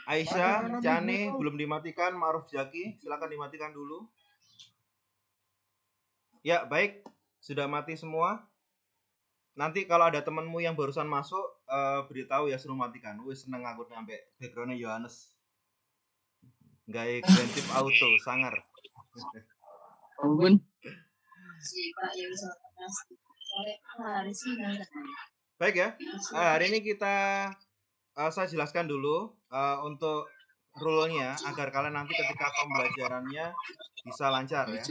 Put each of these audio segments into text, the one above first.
Aisyah, Cane belum dimatikan, Ma'ruf Zaki, silakan dimatikan dulu. Ya, baik. Sudah mati semua. Nanti kalau ada temanmu yang barusan masuk, beritahu ya, suruh matikan. Wih, seneng aku sampai backgroundnya Yohanes. Gaya kreatif auto, sangar. Ampun. Baik ya, hari ini saya jelaskan dulu untuk rule-nya agar kalian nanti ketika pembelajarannya bisa lancar ya.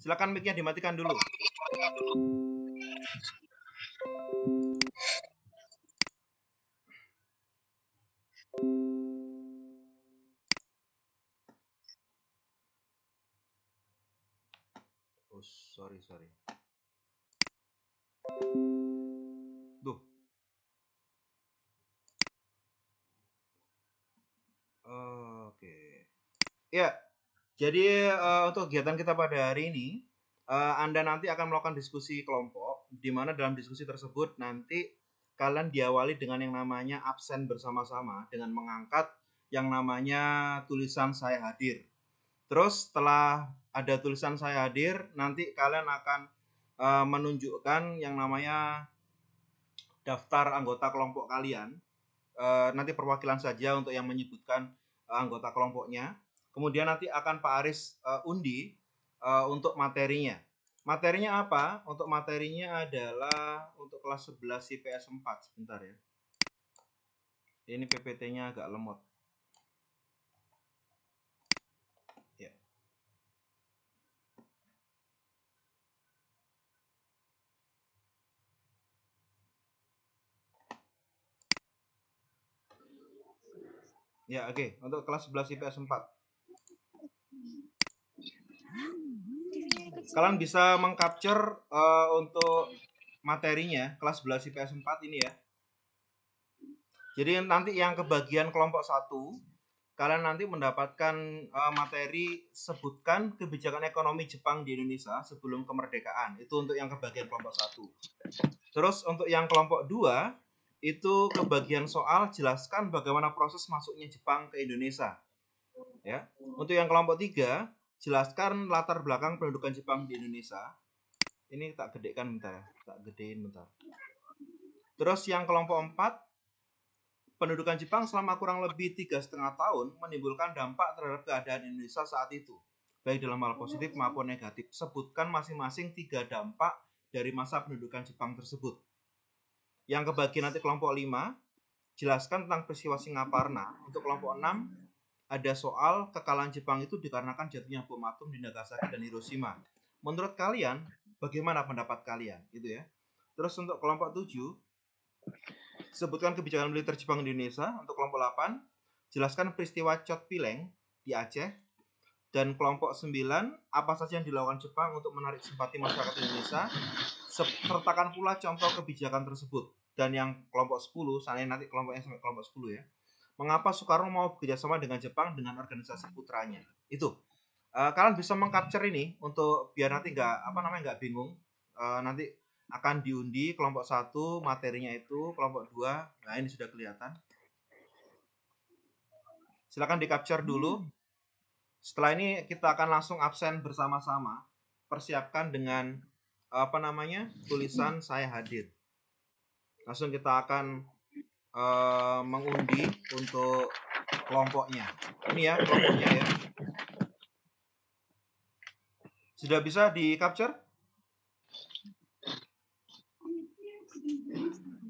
Silakan mic-nya dimatikan dulu. Oh, sorry. Duh. Oke. Ya, jadi untuk kegiatan kita pada hari ini, Anda nanti akan melakukan diskusi kelompok, di mana dalam diskusi tersebut nanti kalian diawali dengan yang namanya absen bersama-sama, dengan mengangkat yang namanya tulisan saya hadir. Terus setelah ada tulisan saya hadir, nanti kalian akan menunjukkan yang namanya daftar anggota kelompok kalian. Nanti perwakilan saja untuk yang menyebutkan anggota kelompoknya. Kemudian nanti akan Pak Aris undi untuk materinya. Materinya apa? Untuk materinya adalah untuk kelas 11 IPS 4. Sebentar ya. Ini PPT-nya agak lemot. Ya. Ya, oke. Untuk kelas 11 IPS 4. Kalian bisa mengcapture untuk materinya kelas 11 IPS 4 ini ya. Jadi nanti yang kebagian kelompok 1, kalian nanti mendapatkan materi sebutkan kebijakan ekonomi Jepang di Indonesia sebelum kemerdekaan. Itu untuk yang kebagian kelompok 1. Terus untuk yang kelompok 2, itu kebagian soal jelaskan bagaimana proses masuknya Jepang ke Indonesia. Ya. Untuk yang kelompok 3, jelaskan latar belakang pendudukan Jepang di Indonesia. Ini tak gedekan bentar ya, tak gedein bentar. Terus yang kelompok 4, pendudukan Jepang selama kurang lebih 3,5 tahun menimbulkan dampak terhadap keadaan Indonesia saat itu, baik dalam hal positif maupun negatif. Sebutkan masing-masing 3 dampak dari masa pendudukan Jepang tersebut. Yang kebagian nanti kelompok 5, jelaskan tentang peristiwa Singaparna. Untuk kelompok 6, ada soal kekalahan Jepang itu dikarenakan jatuhnya bom atom di Nagasaki dan Hiroshima. Menurut kalian, bagaimana pendapat kalian? Itu ya. Terus untuk kelompok 7, sebutkan kebijakan militer Jepang di Indonesia. Untuk kelompok 8, jelaskan peristiwa Chot Pileng di Aceh. Dan kelompok 9, apa saja yang dilakukan Jepang untuk menarik simpati masyarakat Indonesia. Sertakan pula contoh kebijakan tersebut. Dan yang kelompok 10, saya nanti kelompoknya sampai kelompok 10 ya. Mengapa Soekarno mau bekerjasama dengan Jepang dengan organisasi putranya? Itu. Kalian bisa mengcapture ini untuk biar nanti nggak bingung. Nanti akan diundi kelompok 1 materinya itu, kelompok 2. Nah, ini sudah kelihatan. Silakan di-capture dulu. Setelah ini kita akan langsung absen bersama-sama. Persiapkan dengan tulisan saya hadir. Langsung kita akan mengundi untuk kelompoknya. Ini ya kelompoknya ya. Sudah bisa di-capture?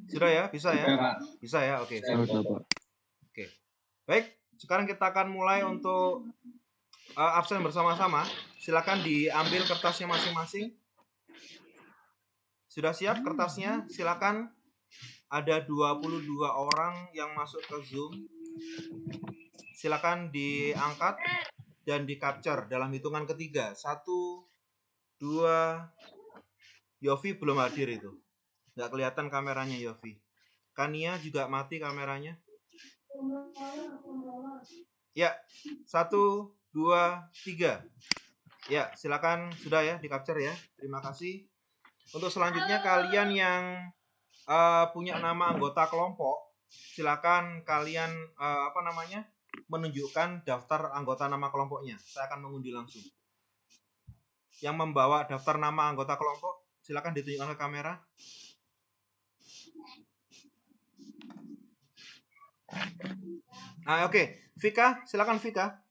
Sudah ya? Bisa ya? Bisa ya? Oke. Oke. Baik, sekarang kita akan mulai untuk absen bersama-sama. Silakan diambil kertasnya masing-masing. Sudah siap kertasnya? Silakan. Ada 22 orang yang masuk ke Zoom. Silakan diangkat dan di-capture dalam hitungan ketiga. 1, 2. Yofi belum hadir itu. Nggak kelihatan kameranya Yofi. Kania juga mati kameranya. Ya, 1, 2, 3. Ya, silakan sudah ya di-capture ya. Terima kasih. Untuk selanjutnya kalian yang punya nama anggota kelompok, silakan kalian menunjukkan daftar anggota nama kelompoknya. Saya akan mengundi langsung. Yang membawa daftar nama anggota kelompok, silakan ditunjukkan ke kamera. Oke. Vika, silakan Vika.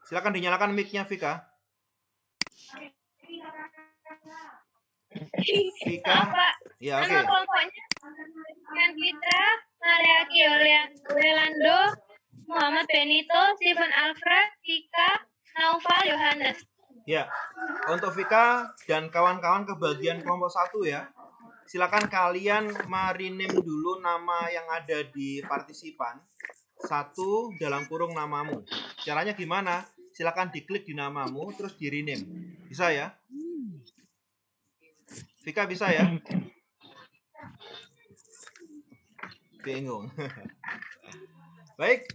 Silakan dinyalakan mic-nya Vika. Vika. Ya, oke. Nama kelompoknya Fitra, Maria Giolando, Muhammad Benito, Stephen Alfred, Vika, Naufal, Yohanes. Ya, untuk Vika dan kawan-kawan kebagian kelompok 1 ya. Silakan kalian rename dulu nama yang ada di partisipan. 1 dalam kurung namamu. Caranya gimana? Silakan diklik di namamu terus di rename. Bisa ya? Vika bisa ya? Bingung. Baik,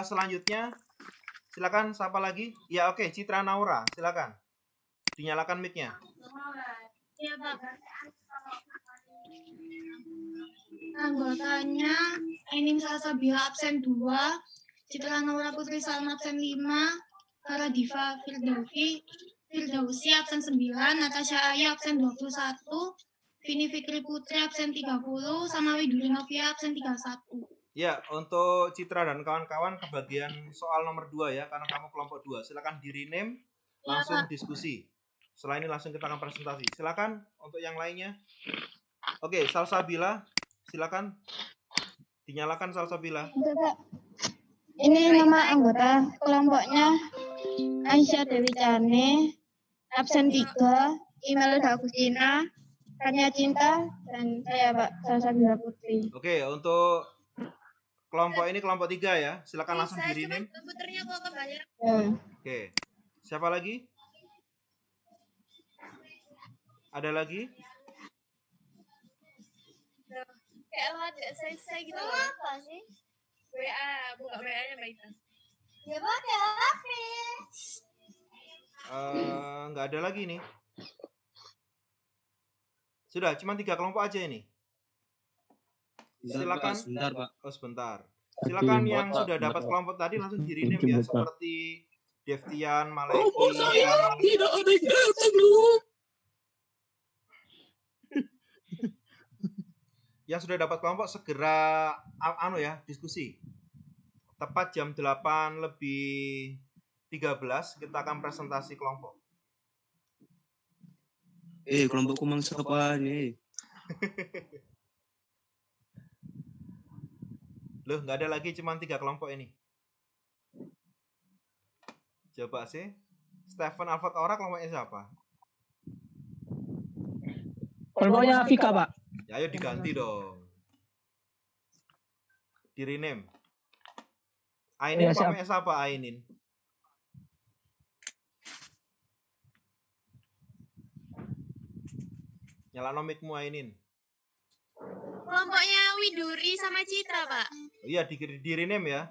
selanjutnya silakan siapa lagi? Ya oke, Citra Naura, silakan. Dinyalakan mic-nya. Ya, Pak. Anggotanya Enim Salsabila absen 2, Citra Naura Putri Salma absen 5, Kara Diva Firdausi absen 9, Natasha Aya absen 21, Vini Fikri Putri absen 30, sama Widuri Novia absen 31. Ya, untuk Citra dan kawan-kawan kebagian soal nomor 2 ya, karena kamu kelompok 2. Silakan di rename, langsung diskusi. Setelah ini langsung kita akan presentasi. Silakan untuk yang lainnya. Oke, Salsabila, silakan dinyalakan Salsabila. Ini nama anggota kelompoknya Aisyah Dewi Cane, absen 3, Imelda Agustina, Kania Cinta, dan saya Pak Salsabila Putri. Oke, untuk kelompok ini kelompok 3 ya. Silakan langsung di rename. Komputernya kok kebayar. Oke. Siapa lagi? Ada lagi? Kayak lewat saya gitu. Apa sih? WA, buka WA-nya Mbak Ita. Ya pakai HP. Nggak ada lagi nih. Sudah, cuma 3 kelompok aja ini. Silakan. Sebentar, Pak. Oh, sebentar. Silakan yang sudah dapat kelompok tadi langsung di rename ya, seperti Devtian, Maleki, Tidak ada yang datang dulu. Yang sudah dapat kelompok segera diskusi. Tepat jam 8 lebih 13 kita akan presentasi kelompok. Kelompokku mang siapa nih? Loh, nggak ada lagi, cuma 3 kelompok ini. Coba sih. Stephen Alfred Ora kelompoknya siapa? Kelompoknya Vika, Pak. Ya, ayo diganti dong. Di rename. Ainin Ya, siap. kelompoknya siapa Ainin? Nyala nomikmu Ainin. Kelompoknya Widuri sama Citra, Pak. Oh, iya, di rename ya.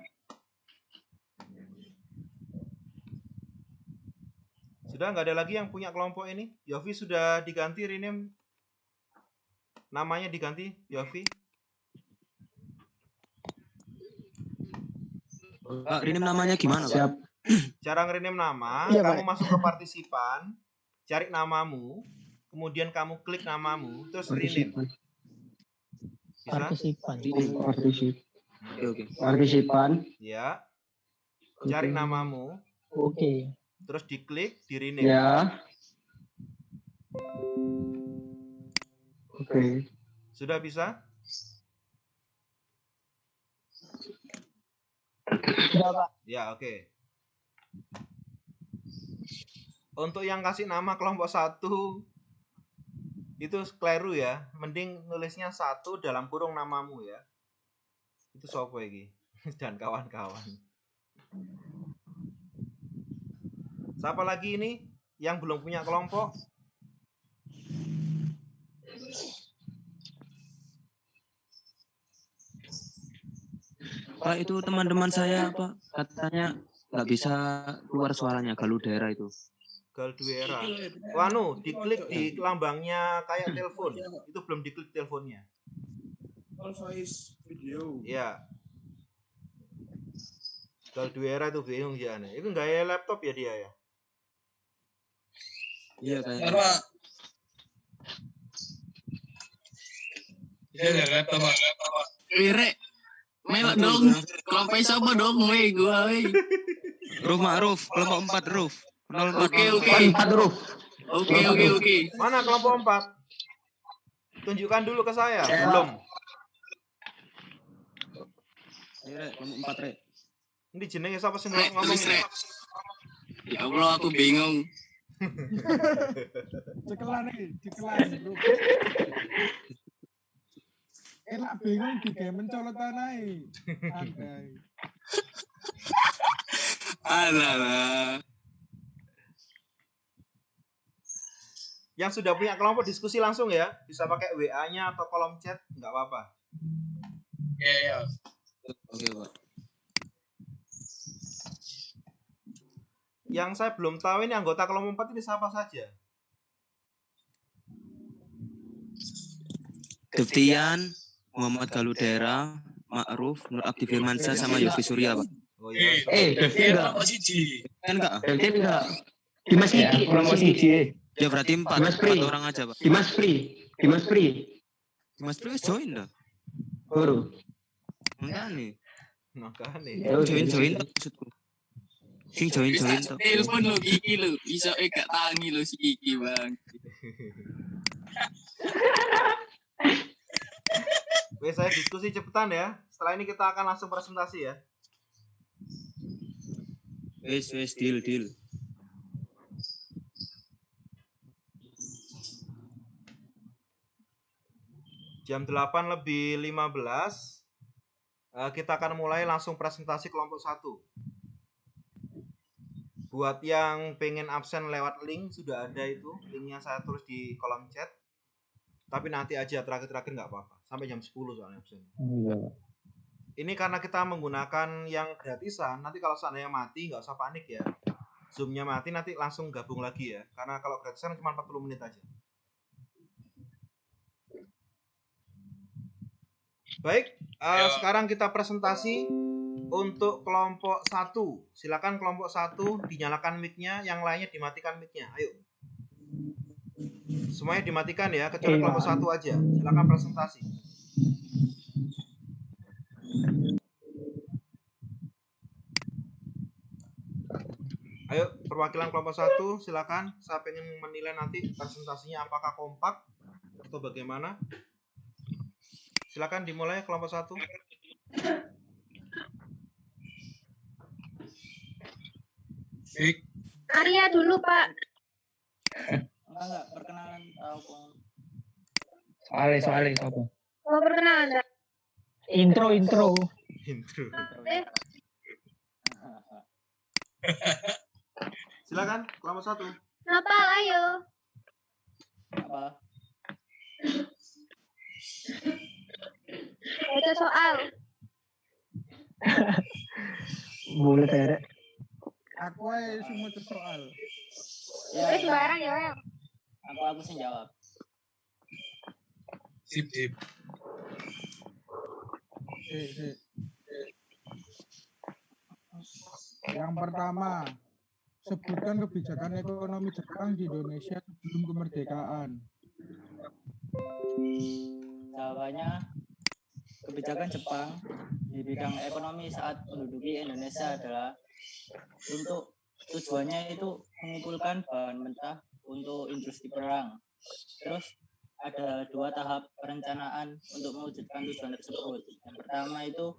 Sudah nggak ada lagi yang punya kelompok ini. Yofi sudah diganti rename. Namanya diganti Yofi. Pak, rename namanya gimana, Pak? Siap. Cara nge-rename nama, Iya, kamu Pak. masuk ke partisipan, cari namamu, kemudian kamu klik namamu, terus rename. Bisa? Partisipan. Oke. Partisipan. Ya. Cari namamu, Oke. terus diklik, di rename. Ya. Oke. Sudah bisa? Sudah, Pak. Ya, oke. Untuk yang kasih nama kelompok 1 itu keliru ya. Mending nulisnya 1 dalam kurung namamu ya. Itu sopo iki dan kawan-kawan. Siapa lagi ini yang belum punya kelompok? Pak, itu teman-teman saya, Pak, katanya nggak bisa keluar suaranya, galau daerah itu. Galduera. Wanu, diklik di lambangnya kayak telepon. Itu belum diklik teleponnya. Voice video. Ya. Galduera itu bingung ya aneh. Itu nggak ya laptop ya dia ya? Iya kayaknya. Apa? Ya laptop. Rek, melok dong. Kelompok siapa dong? Weh, gua weh. Ruf Ma'ruf, kelompok 4 Ruf. 04. Oke. 4 huruf. Oke. Mana kelompok 4? Tunjukkan dulu ke saya. Belum. Ayo Rek, kelompok 4 Rek. Ini jenenge siapa sih Rek, ngomong tulis ini? Rek. Ya Allah, aku bingung. Cekelan bro. Enak bingung di game mencolotan ae. Andai. Alah. Yang sudah punya kelompok diskusi langsung ya. Bisa pakai WA-nya atau kolom chat, nggak apa-apa. Iya. Oke, Pak. Yang saya belum tahu ini anggota kelompok 4 ini siapa saja. Deftian, Muhammad Galudera, Ma'ruf, Nur Abdi Firmansyah sama Yofi Surya, Pak. Oh iya. Enggak. Kan enggak? Enggak. Dimas Ya, Kiki. kelompok siji. Ya berarti 4 orang aja, Pak. Dimas Free. Mas Pri wis join dah. Baru. Enggak nih. Makanya. Join maksudku. Sing join Bisa tuh. telepon lo Kiki lo. Bisa gak tangi lo si Kiki, Bang. Oke, saya diskusi cepetan ya. Setelah ini kita akan langsung presentasi ya. Wes deal. Jam 8:15 kita akan mulai langsung presentasi kelompok 1. Buat yang pengen absen lewat link, sudah ada itu. Linknya saya tulis di kolom chat. Tapi nanti aja, terakhir nggak apa-apa. Sampai jam 10 soalnya absen. Iya. Ini karena kita menggunakan yang gratisan, nanti kalau seandainya mati, nggak usah panik ya. Zoom-nya mati, nanti langsung gabung lagi ya. Karena kalau gratisan cuma 40 menit aja. Baik, sekarang kita presentasi untuk kelompok 1. Silakan kelompok 1 dinyalakan mic-nya, yang lainnya dimatikan mic-nya. Ayo. Semuanya dimatikan ya, kecuali kelompok 1 aja. Silakan presentasi. Ayo, perwakilan kelompok 1, silakan. Saya pengen menilai nanti presentasinya apakah kompak atau bagaimana. Silakan dimulai kelompok 1. Arya dulu, Pak. Enggak, perkenalan apa? Soalnya siapa? Mau perkenalan enggak? Intro. Intro. Silakan kelompok 1. Kenapa? Ayo. Apa? Baca soal. Boleh Rek. Aku aja semua soal. Wis barang ya, Wel. Aku sih jawab. Sip. Yang pertama, sebutkan kebijakan ekonomi Jepang di Indonesia sebelum kemerdekaan. Jawabannya, kebijakan Jepang di bidang ekonomi saat menduduki Indonesia adalah untuk tujuannya itu mengumpulkan bahan mentah untuk industri perang. Terus ada 2 tahap perencanaan untuk mewujudkan tujuan tersebut. Yang pertama itu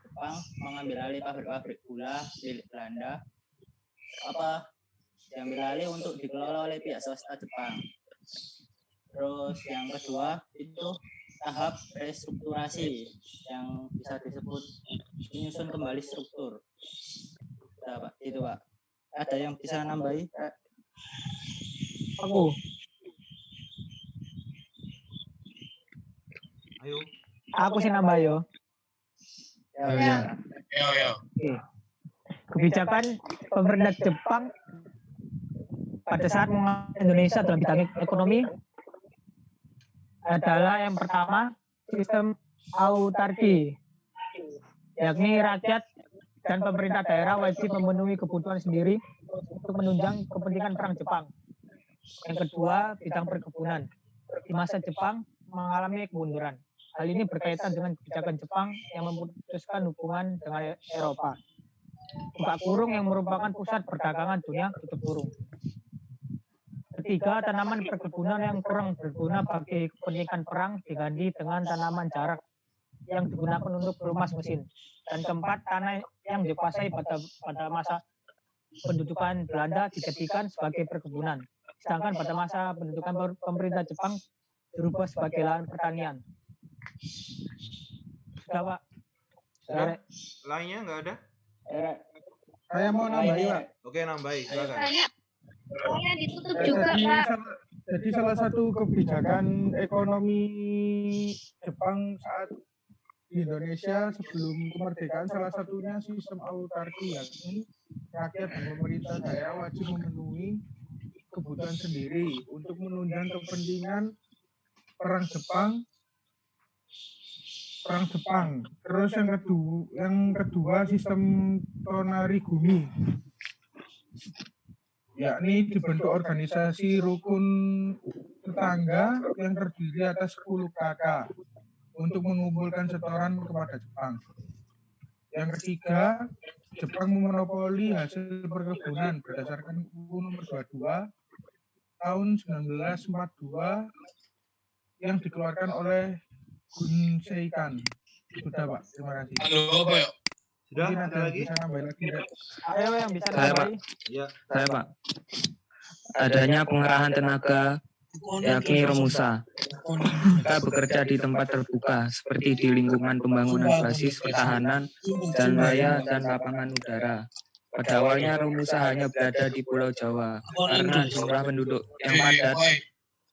Jepang mengambil alih pabrik-pabrik gula milik Belanda. Diambil alih untuk dikelola oleh pihak swasta Jepang. Terus yang kedua itu tahap restrukturasi yang bisa disebut menyusun kembali struktur. Nah, Pak, itu Pak. Ada yang bisa nambahi? Aku. Ayo. Aku sih nambah yo. Ya. Kebijakan pemerintah Jepang pada saat mengalami Indonesia dalam bidang ekonomi adalah yang pertama sistem autarki, yakni rakyat dan pemerintah daerah wajib memenuhi kebutuhan sendiri untuk menunjang kepentingan perang Jepang. Yang kedua, bidang perkebunan. Di masa Jepang mengalami kemunduran. Hal ini berkaitan dengan kebijakan Jepang yang memutuskan hubungan dengan Eropa. Buka kurung yang merupakan pusat perdagangan dunia, tutup kurung. Ketiga, tanaman perkebunan yang kurang berguna bagi kepentingan perang diganti dengan tanaman jarak yang digunakan untuk pelumas mesin. Dan keempat, tanah yang dikuasai pada masa pendudukan Belanda dijadikan sebagai perkebunan. Sedangkan pada masa pendudukan pemerintah Jepang berubah sebagai lahan pertanian. Sudah, Pak. Sudah? Lainnya nggak ada? Saya mau nambahin, Pak. Oke, nambahin. Silakan. Saya ditutup juga, Pak. Jadi salah satu kebijakan ekonomi Jepang saat di Indonesia sebelum kemerdekaan salah satunya sistem autarki, yakni rakyat dan pemerintah daerah wajib memenuhi kebutuhan sendiri untuk menunjang kepentingan perang Jepang. Terus yang kedua sistem tonarigumi, yakni dibentuk organisasi rukun tetangga yang terdiri atas 10 kakak untuk mengumpulkan setoran kepada Jepang. Yang ketiga, Jepang memonopoli hasil perkebunan berdasarkan UU nomor 22 tahun 1942 yang dikeluarkan oleh Gunseikan. Sudah, Pak. Terima kasih. Sudah, Mungkin ada lagi? bisa nambah lagi, Pak. Ayo yang bisa Saya, Pak. nambahin. Ya. Saya, Pak. Adanya pengerahan tenaga yakni Romusa. Mereka bekerja di tempat terbuka seperti di lingkungan pembangunan basis pertahanan, jalan raya, dan lapangan udara. Pada awalnya Romusa hanya berada di Pulau Jawa karena jumlah penduduk yang padat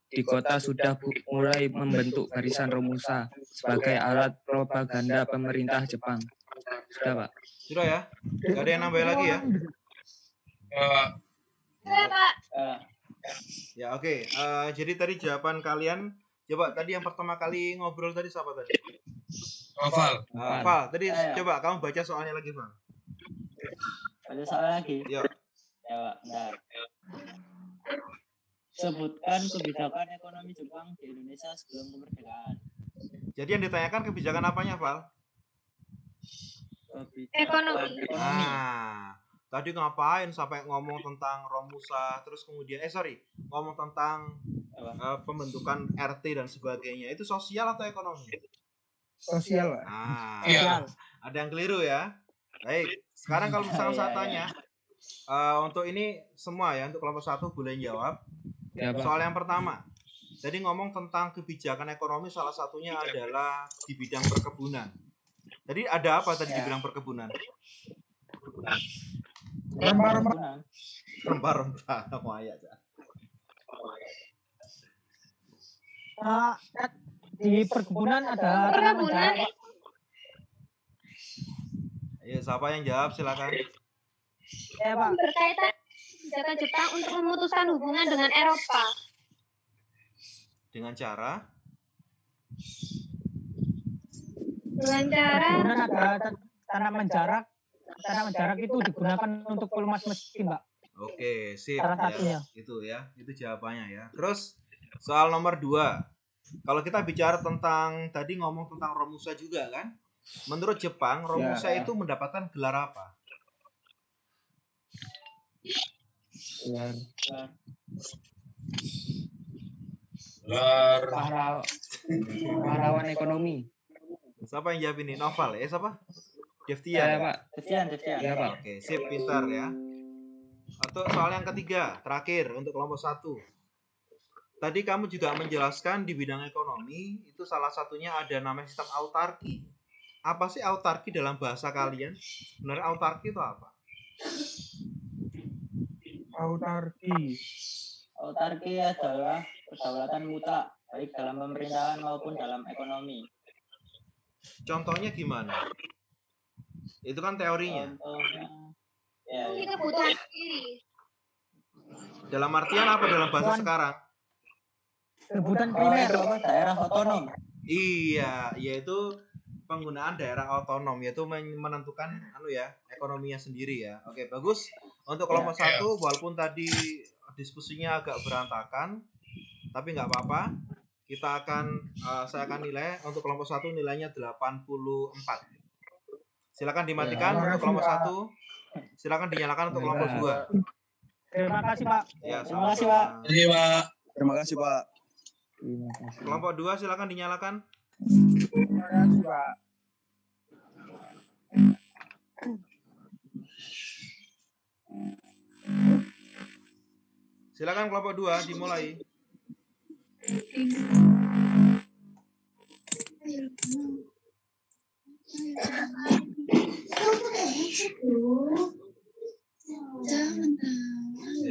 di kota sudah mulai membentuk barisan Romusa sebagai alat propaganda pemerintah Jepang. Sudah, Pak. Sudah ya? Nggak ada yang nambah lagi ya? Ya, oke. Jadi tadi jawaban kalian, coba tadi yang pertama kali ngobrol tadi siapa tadi? Val. Tadi coba kamu baca soalnya lagi, Val. Ada soal lagi? Yuk. Ya, Pak. Bentar. Sebutkan kebijakan ekonomi Jepang di Indonesia sebelum kemerdekaan. Jadi yang ditanyakan kebijakan apanya, Val? Ekonomi. Nah, tadi ngapain sampai ngomong tentang Romusa, terus kemudian ngomong tentang pembentukan RT dan sebagainya. Itu sosial atau ekonomi? Sosial, Pak. Nah, ada yang keliru ya. Baik, sekarang kalau misalnya saya tanya, untuk ini semua ya, untuk kelompok 1 boleh jawab. Ya, Pak. Soal yang pertama, jadi ngomong tentang kebijakan ekonomi salah satunya adalah di bidang perkebunan. Jadi ada apa tadi di bidang perkebunan? Rempah-rempah. Rempah-rempah, mau ya. Di perkebunan ada tanaman jarak, Pak. Ayo, siapa yang jawab? Silakan. Ya, Pak. Berkaitan kebijakan Jepang untuk memutuskan hubungan dengan Eropa. Dengan cara? Perkebunan ada tanaman jarak. Tanaman jarak itu digunakan untuk pelumas mesin, Pak. Oke, sip. Salah Ya, satunya. itu jawabannya ya. Terus soal nomor 2. Kalau kita bicara tentang tadi ngomong tentang Romusa juga kan? Menurut Jepang, Romusa itu mendapatkan gelar apa? Pahlawan ekonomi. Siapa yang jawab ini? Novel ya? Siapa? Devtian. Saya, Pak. Devtian. Ya, Pak. Oke, sip, pintar ya. Atau soal yang ketiga, terakhir untuk kelompok 1. Tadi kamu juga menjelaskan di bidang ekonomi, itu salah satunya ada namanya sistem autarki. Apa sih autarki dalam bahasa kalian? Sebenarnya autarki itu apa? Autarki adalah kedaulatan mutlak, baik dalam pemerintahan maupun dalam ekonomi. Contohnya gimana? Itu kan teorinya. Contohnya, ya. Ini kebutuhan sendiri. Dalam artian apa dalam bahasa sekarang? Rebutan Oh, primer. itu apa? Daerah otonom. Iya, yaitu penggunaan daerah otonom, yaitu menentukan ekonominya sendiri ya. Oke, bagus. Untuk kelompok satu, walaupun tadi diskusinya agak berantakan, tapi nggak apa-apa. Saya akan nilai untuk kelompok satu nilainya 84. Silakan dimatikan untuk kelompok satu. Silakan dinyalakan untuk kelompok dua. Terima kasih, Pak. Ya, Terima kasih, sama-sama. Pak. Terima kasih, Pak. Terima kasih. Kelompok dua silakan dinyalakan. Terima kasih, Pak. Silakan kelompok dua dimulai.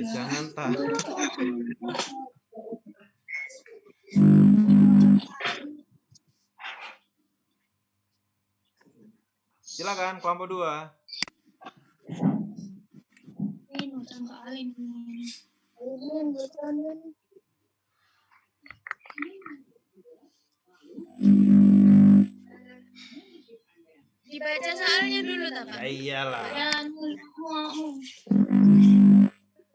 Jangan tahu. Silakan kelompok dua. Dibaca soalnya dulu, Pak. Ya iyalah.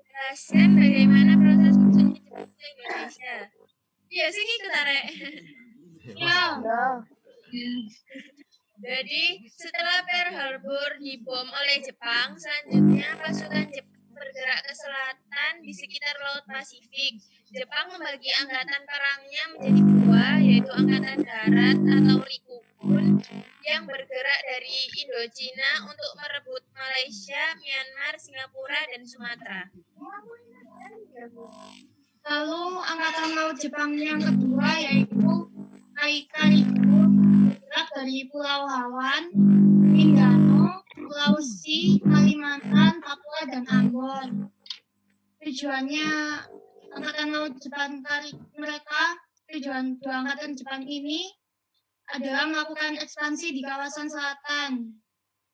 Jelaskan bagaimana proses masuknya Jepang ke Indonesia. Iya sih ikut arek. Ya. Jadi setelah Pearl Harbor dibom oleh Jepang, selanjutnya pasukan Jepang bergerak ke selatan di sekitar Laut Pasifik. Jepang membagi angkatan perangnya menjadi dua, yaitu angkatan darat atau Rikukun yang bergerak dari Indochina untuk merebut Malaysia, Myanmar, Singapura, dan Sumatera. Lalu angkatan laut Jepang yang kedua yaitu Kaikariku bergerak dari Pulau Hawan, Mindanao, Sulawesi, Kalimantan, Papua, dan Ambon. Tujuannya angkatan laut Jepang tujuan dua angkatan Jepang ini adalah melakukan ekspansi di kawasan selatan,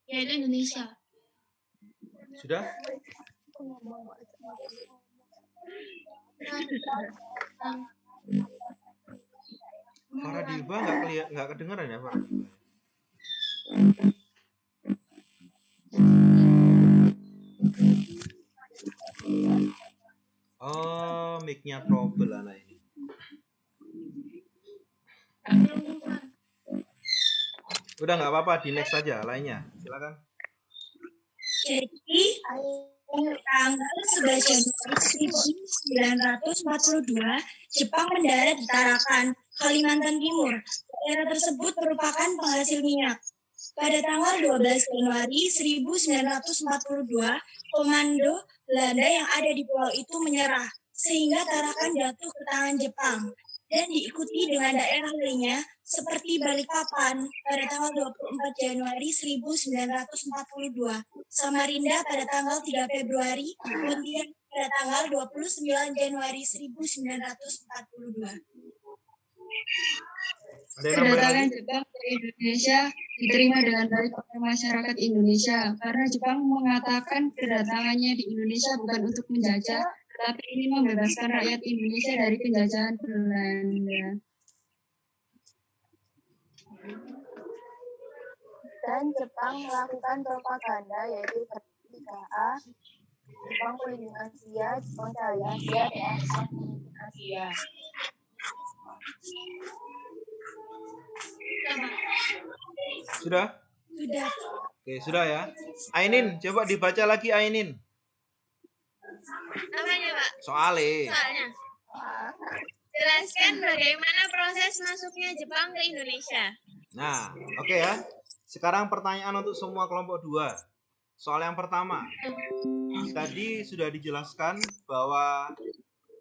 yaitu Indonesia. Sudah? Faradilba nggak kedengeran ya, Faradilba? Oh, mic-nya trouble anak ini. Udah nggak apa-apa, di next saja lainnya. Silakan. Jadi tanggal 11 Januari 1942, Jepang mendarat di Tarakan, Kalimantan Timur. Daerah tersebut merupakan penghasil minyak. Pada tanggal 12 Januari 1942, komando Belanda yang ada di pulau itu menyerah, sehingga Tarakan jatuh ke tangan Jepang, dan diikuti dengan daerah lainnya seperti Balikpapan pada tanggal 24 Januari 1942, Samarinda pada tanggal 3 Februari, Pontianak pada tanggal 29 Januari 1942. Kedatangan Jepang ke Indonesia diterima dengan baik oleh masyarakat Indonesia karena Jepang mengatakan kedatangannya di Indonesia bukan untuk menjajah, tetapi ini membebaskan rakyat Indonesia dari penjajahan Belanda. Dan Jepang melakukan propaganda yaitu 3A, Jepang Pelindung Asia, Jepang Cahaya Asia, dan Asia. Sudah? Sudah. Oke, sudah ya. Ainin, coba dibaca lagi Ainin. Apanya, Pak? Soalnya. Jelaskan bagaimana proses masuknya Jepang ke Indonesia. Nah, oke ya. Sekarang pertanyaan untuk semua kelompok 2. Soal yang pertama. Tadi sudah dijelaskan bahwa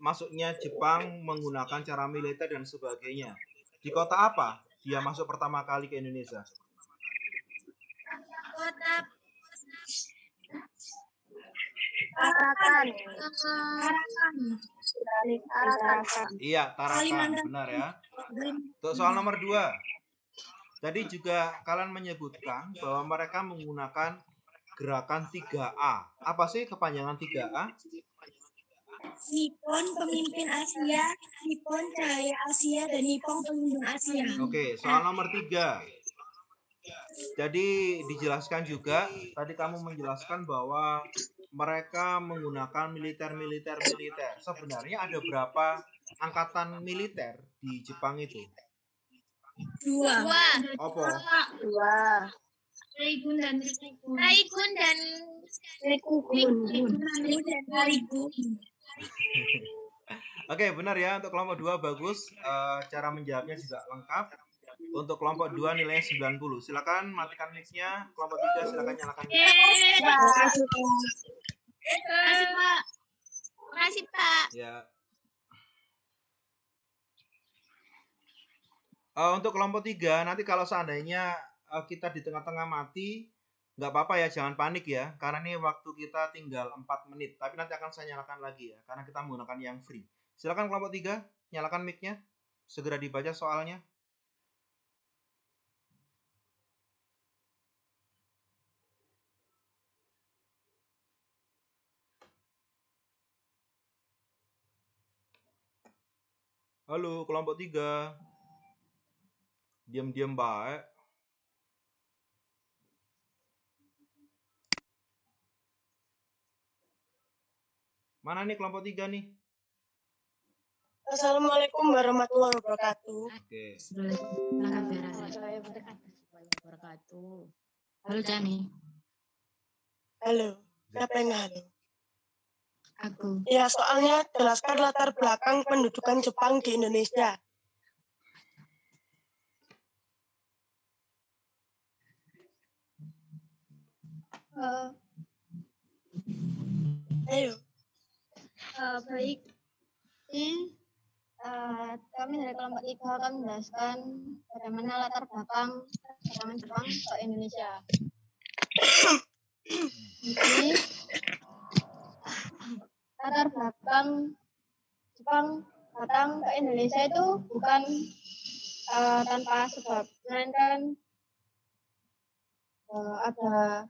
masuknya Jepang menggunakan cara militer dan sebagainya. Di kota apa dia masuk pertama kali ke Indonesia? Kota Tarakan. Iya, Tarakan, benar ya. Untuk soal nomor 2. Tadi juga kalian menyebutkan bahwa mereka menggunakan gerakan 3A. Apa sih kepanjangan 3A? Nippon pemimpin Asia, Nippon cahaya Asia, dan Nippon pelindung Asia. Oke, soal nomor 3. Jadi dijelaskan juga, tadi kamu menjelaskan bahwa mereka menggunakan militer. Sebenarnya ada berapa angkatan militer di Jepang itu? 2. Apa? 2. Raigun dan Rikugun. Raigun dan Oke, benar ya. Untuk kelompok 2 bagus. Cara menjawabnya juga lengkap. Untuk kelompok 2 nilainya 90. Silakan matikan mic-nya. Kelompok 3 silakan nyalakan mic. Makasih, Pak. Makasih, Pak. Ya. Untuk kelompok 3, nanti kalau seandainya kita di tengah-tengah mati, nggak apa-apa ya, jangan panik ya. Karena ini waktu kita tinggal 4 menit. Tapi nanti akan saya nyalakan lagi ya, karena kita menggunakan yang free. Silakan kelompok 3, nyalakan mic-nya. Segera dibaca soalnya. Halo, kelompok 3. Diam-diam baik. Mana nih kelompok 3 nih? Assalamualaikum warahmatullahi wabarakatuh. Oke. Warahmatullahi wabarakatuh. Halo Jani. Halo, siapa yang halo? Aku. Ya, soalnya jelaskan latar belakang pendudukan Jepang di Indonesia. Ayo. Baik. Ini kami dari kelompok 3 akan menjelaskan bagaimana latar belakang kedatangan Jepang ke Indonesia. Jadi, latar belakang Jepang datang ke Indonesia itu bukan tanpa sebab, melainkan ada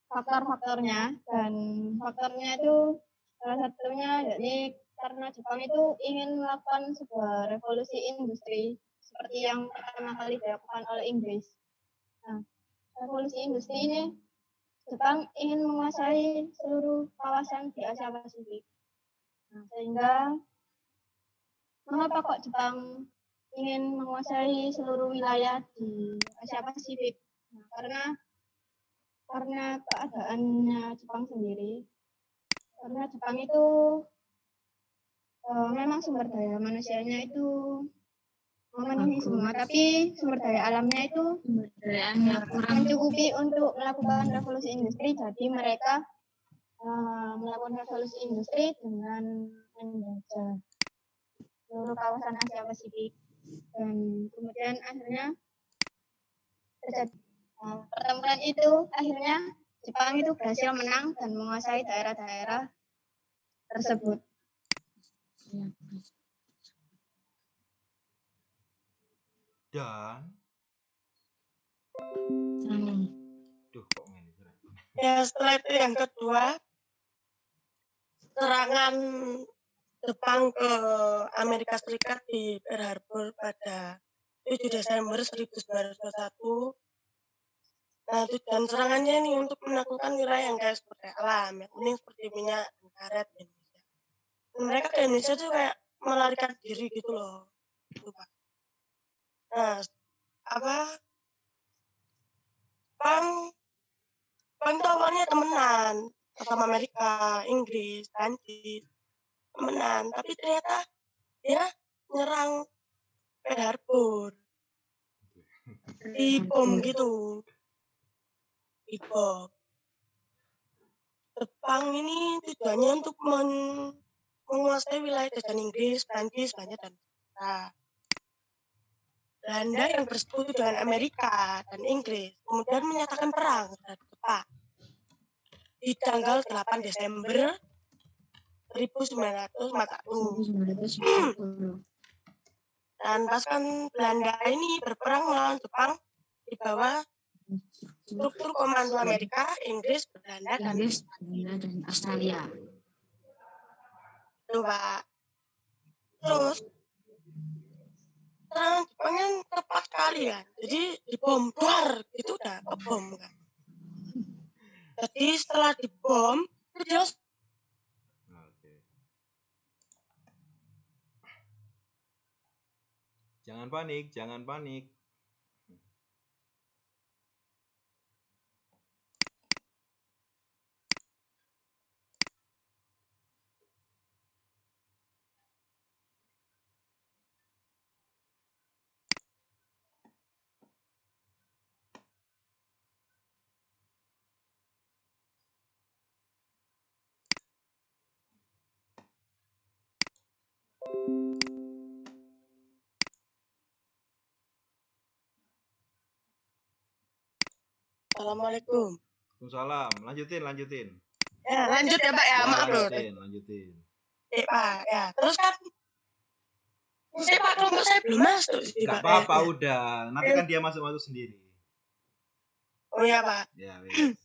faktor-faktornya, dan faktornya itu salah satunya yakni karena Jepang itu ingin melakukan sebuah revolusi industri seperti yang pertama kali dilakukan oleh Inggris. Nah, revolusi industri ini Jepang ingin menguasai seluruh kawasan di Asia Pasifik. Nah, sehingga mengapa kok Jepang ingin menguasai seluruh wilayah di Asia Pasifik? Nah, karena keadaannya Jepang sendiri. Karena Jepang itu memang sumber daya manusianya itu memenuhi semua, tapi sumber daya alamnya itu mencukupi untuk melakukan revolusi industri. Jadi mereka melakukan revolusi industri dengan menjajah seluruh kawasan Asia Pasifik, dan kemudian akhirnya terjadi pertempuran itu. Akhirnya Jepang itu berhasil menang dan menguasai daerah-daerah tersebut. Dan Ya, setelah itu yang kedua, serangan Jepang ke Amerika Serikat di Pearl Harbor pada 7 Desember 1941. Nah, tujuan serangannya ini untuk menaklukkan wilayah yang kayak seperti alam, yang kuning seperti minyak dan karet di Indonesia. Dan mereka ke Indonesia tuh kayak melarikan diri gitu loh. Nah, Jepang itu awalnya temenan sama Amerika, Inggris, Prancis, temenan. Tapi ternyata dia nyerang Pearl Harbor. Di bom gitu. Di bom. Jepang ini tujuannya untuk menguasai wilayah jajahan Inggris, Prancis, Belanda, dan Belanda yang bersekutu dengan Amerika dan Inggris kemudian menyatakan perang terhadap Jepang di tanggal 8 Desember 1940. Dan pasukan Belanda ini berperang melawan Jepang di bawah struktur komando Amerika, Inggris, Belanda, dan Australia. Tuh, Pak. Terus serangan Jepang kan tepat sekali kan. Jadi dibom duar itu udah kebom kan. Jadi setelah dibom itu dia Jangan panik, jangan panik. Assalamualaikum. Waalaikumsalam. Lanjutin. Ya, lanjut ya, Pak ya. Maaf loh. Lanjutin. Pak, ya. Terus kan Pak kelompok saya belum masuk sih, Gak Pak. apa-apa udah. Nanti kan dia masuk sendiri. Oh iya, Pak. Ya, wes.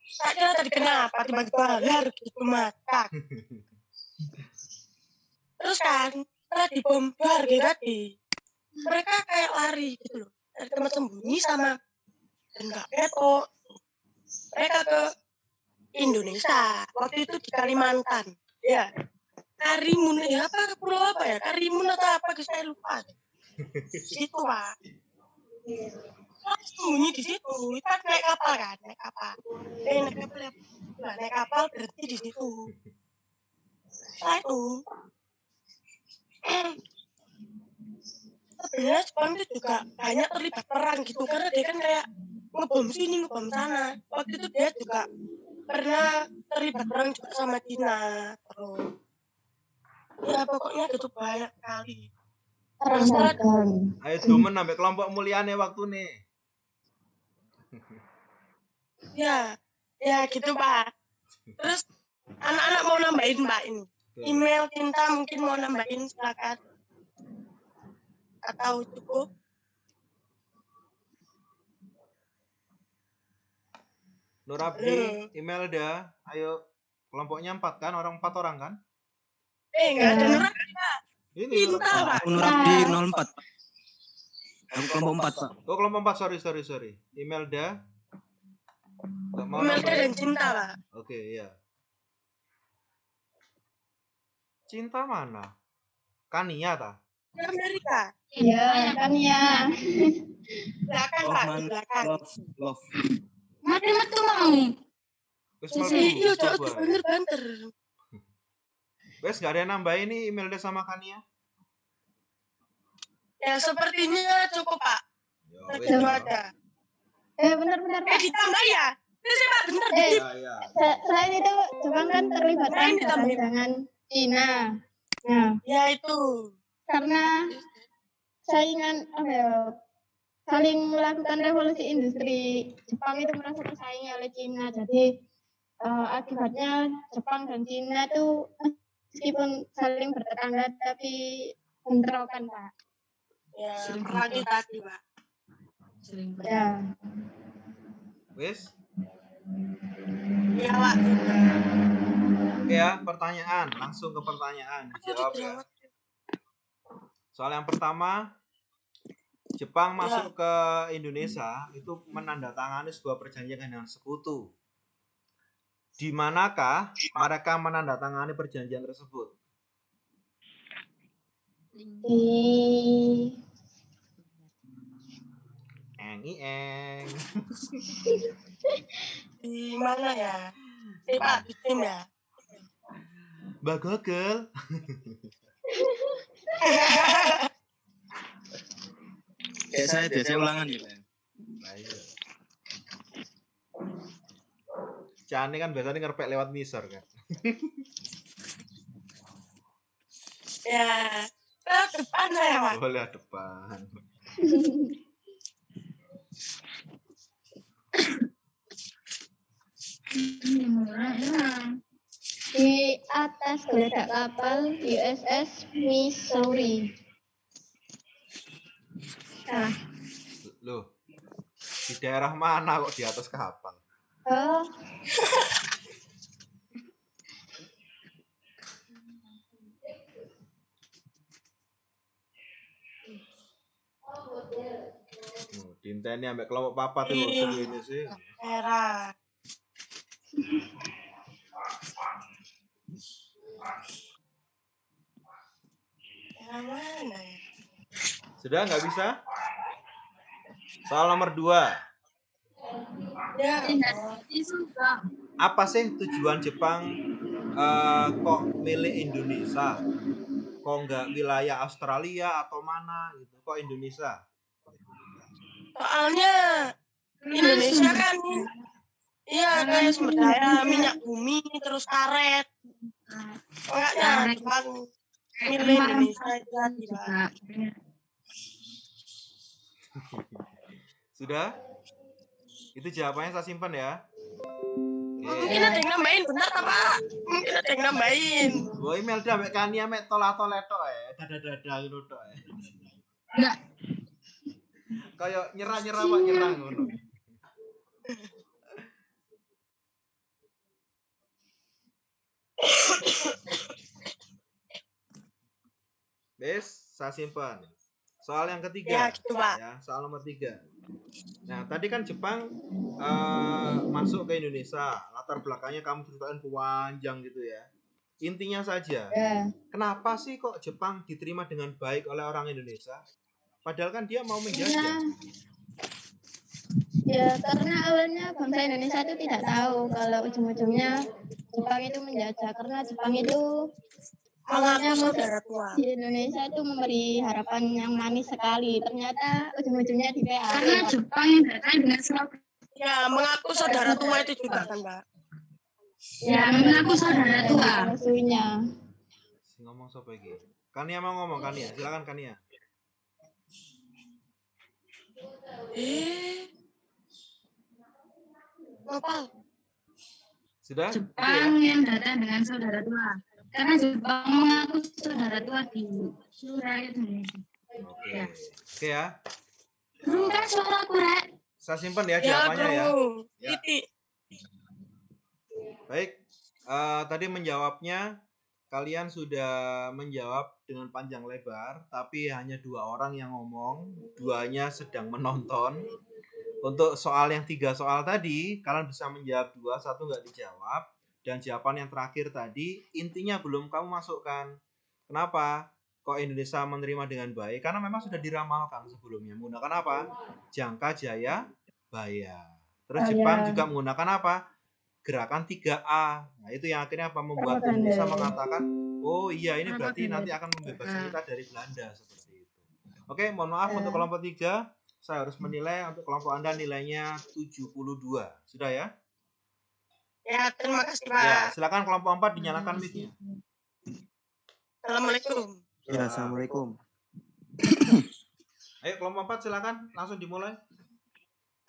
Saya kira tadi kenapa tiba-tiba lar gitu mata. Terus kan setelah dibombar gitu tadi, mereka kayak lari gitu loh. Dari tempat sembunyi sama dan nggak ketok. Mereka ke Indonesia. Waktu itu di Kalimantan. Ya. Karimun ya apa pulau apa ya? Karimun atau apa saya lupa. Situ, Pak. Sembunyi di situ. Kita naik kapal kan, naik kapal ya. Naik kapal berhenti di situ. Setelah itu sebenarnya Jepang itu juga banyak terlibat perang gitu karena dia kan kayak ngebom sini ngebom sana. Waktu itu dia juga pernah terlibat perang juga sama Cina. Terus ya pokoknya gitu banyak kali. Ayo Dumen sampai kelompok muliane waktu nih. Ya gitu, Pak. Terus anak-anak mau nambahin, Pak, ini. Email Cinta mungkin mau nambahin, silakan. Atau cukup? Nur Abdi, Imelda, ayo. Kelompoknya 4 kan? 4 orang kan? Enggak ada Nur Abdi, Pak. Ini Cinta, Pak. Nur Abdi 04. Aku kelompok 4, Pak. Oh, kelompok 4, sorry. Imelda. Imelda dan Cinta, Pak. Oke, iya. Cinta mana? Kania ta? Amerika. Iya, Kania. Belakang, Pak, belakang. Love. Mati metu mau. Wes Iya, banter. Wes gak ada yang nambahin nih Imelda sama Kania? Ya sepertinya cukup, Pak. Ada. Benar. Ditambah ya? Sih, Pak, bentar. Ya. Selain itu, Jepang kan terlibat perang dengan Cina. Nah, ya itu. Karena saingan saling melakukan revolusi industri, Jepang itu merasa tersaingi oleh Cina. Jadi akibatnya Jepang dan Cina itu meskipun saling bertetangga tapi bentrokan, Pak. Ya, lagi tadi, Pak. Ya. Wes? Ya, Pak. Oke ya, pertanyaan. Langsung ke pertanyaan. Dijawab ya. Soal yang pertama, Jepang masuk ke Indonesia itu menandatangani sebuah perjanjian dengan sekutu. Di manakah mereka menandatangani perjanjian tersebut? Eng. Di mana ya? Pak, bikin ya. Mbak Google. Saya ulangan ya, Pak. Cani kan biasanya ngerpek lewat misor kan. Ya, lewat depan saya, Pak. Oh, lewat depan. Di atas geledak kapal USS Missouri. Nah. Loh, di daerah mana kok di atas kapal? Oh. Dinteni ambek kelompok papat itu suku ini sih. Merah. Yang mana ya? Sudah nggak bisa? Soal nomor 2. Ya. Apa sih tujuan Jepang kok milih Indonesia? Kok nggak wilayah Australia atau mana gitu? Kok Indonesia? Soalnya Indonesia kan iya kayak sumber daya minyak bumi terus karet. Makanya Jepang milih Indonesia itu tadi, Pak. Sudah? Itu jawabannya saya simpan ya. Mungkin ada yang nambahin, benar tak, Pak? Mungkin ada yang nambahin. Boy Melda ambek Kania mek tola-tola tok dada-dada ngono tok Enggak. Kayak nyerah-nyerah Pak, nyerah ngono. Bes, saya simpan. Soal yang ketiga. Ya, gitu, Pak. Ya, soal nomor 3. Nah, tadi kan Jepang masuk ke Indonesia. Latar belakangnya kamu ceritain panjang gitu ya. Intinya saja, kenapa sih kok Jepang diterima dengan baik oleh orang Indonesia? Padahal kan dia mau menjajah. Ya, karena awalnya bangsa Indonesia itu tidak tahu kalau ujung-ujungnya Jepang itu menjajah. Karena Jepang itu awalnya di Indonesia itu memberi harapan yang manis sekali. Ternyata ujung-ujungnya di PA. Karena Jepang yang datang dengan Surabaya. Ya, mengaku saudara tua itu juga kan, Mbak? Ya, mengaku saudara tua. Musuhnya. Ngomong siapa lagi? Kania mau ngomong, Kania. Silakan Kania. Apa? Sudah? Jepang yang datang dengan saudara tua. Karena Jepang mengaku saudara tua di seluruh rakyat Indonesia. Oke. Oke ya. Dengar suara aku, Rek. Saya simpan ya jawabannya ya. Ya. Titik. Baik. Tadi menjawabnya kalian sudah menjawab dengan panjang lebar, tapi hanya 2 orang yang ngomong, 2-nya sedang menonton. Untuk soal yang 3 soal tadi, kalian bisa menjawab 2, 1 nggak dijawab, dan jawaban yang terakhir tadi intinya belum kamu masukkan. Kenapa? Kok Indonesia menerima dengan baik? Karena memang sudah diramalkan sebelumnya. Menggunakan apa? Jangka Jaya Baya. Terus Jepang juga menggunakan apa? Gerakan 3A. Nah, itu yang akhirnya apa membuat Indonesia mengatakan, oh iya ini berarti nanti akan membebaskan kita dari Belanda seperti itu. Oke, mohon maaf untuk kelompok 3, saya harus menilai untuk kelompok Anda nilainya 72. Sudah ya? Ya, terima kasih, Pak. Ya, silakan kelompok 4 dinyalakan mic-nya. Assalamualaikum. Ya, assalamualaikum. Ayo kelompok 4 silakan langsung dimulai.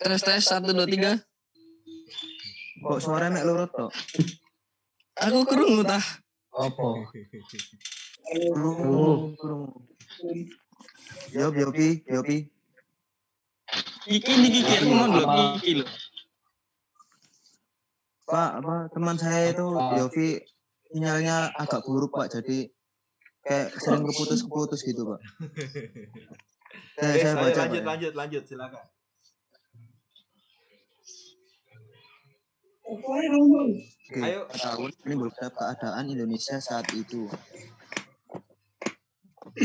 Tes 1 2 3. Kok suaranya mek lurut tok? Aku krungu tah. Apa? Krungu. Yopi. Iki aku mau ndelok iki lho. Pak, teman saya itu Yofi sinyalnya agak buruk Pak, jadi kayak sering keputus gitu Pak. Saya baca, lanjut silakan. Oke, Ayo. tahun ini beberapa keadaan Indonesia saat itu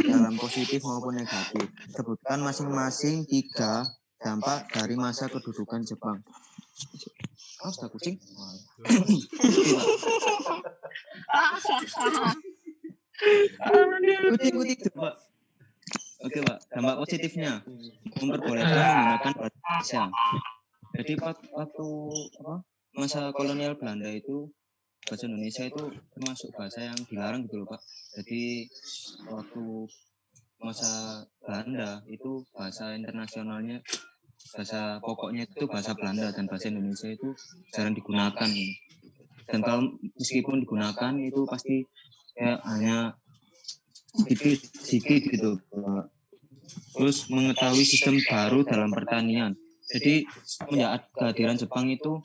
dalam positif maupun negatif. Sebutkan masing-masing 3 dampak dari masa kedudukan Jepang. Sudah kucing. Kucing Pak. Oke Pak, dampak positifnya memperbolehkan menggunakan bahasa Indonesia. Jadi waktu masa kolonial Belanda itu bahasa Indonesia itu termasuk bahasa yang dilarang gitu loh Pak. Jadi waktu masa Belanda itu bahasa internasionalnya, bahasa pokoknya itu bahasa Belanda, dan bahasa Indonesia itu jarang digunakan. Dan kalau meskipun digunakan itu pasti kayak hanya sedikit gitu Pak. Terus mengetahui sistem baru dalam pertanian. Jadi semenjak kehadiran Jepang itu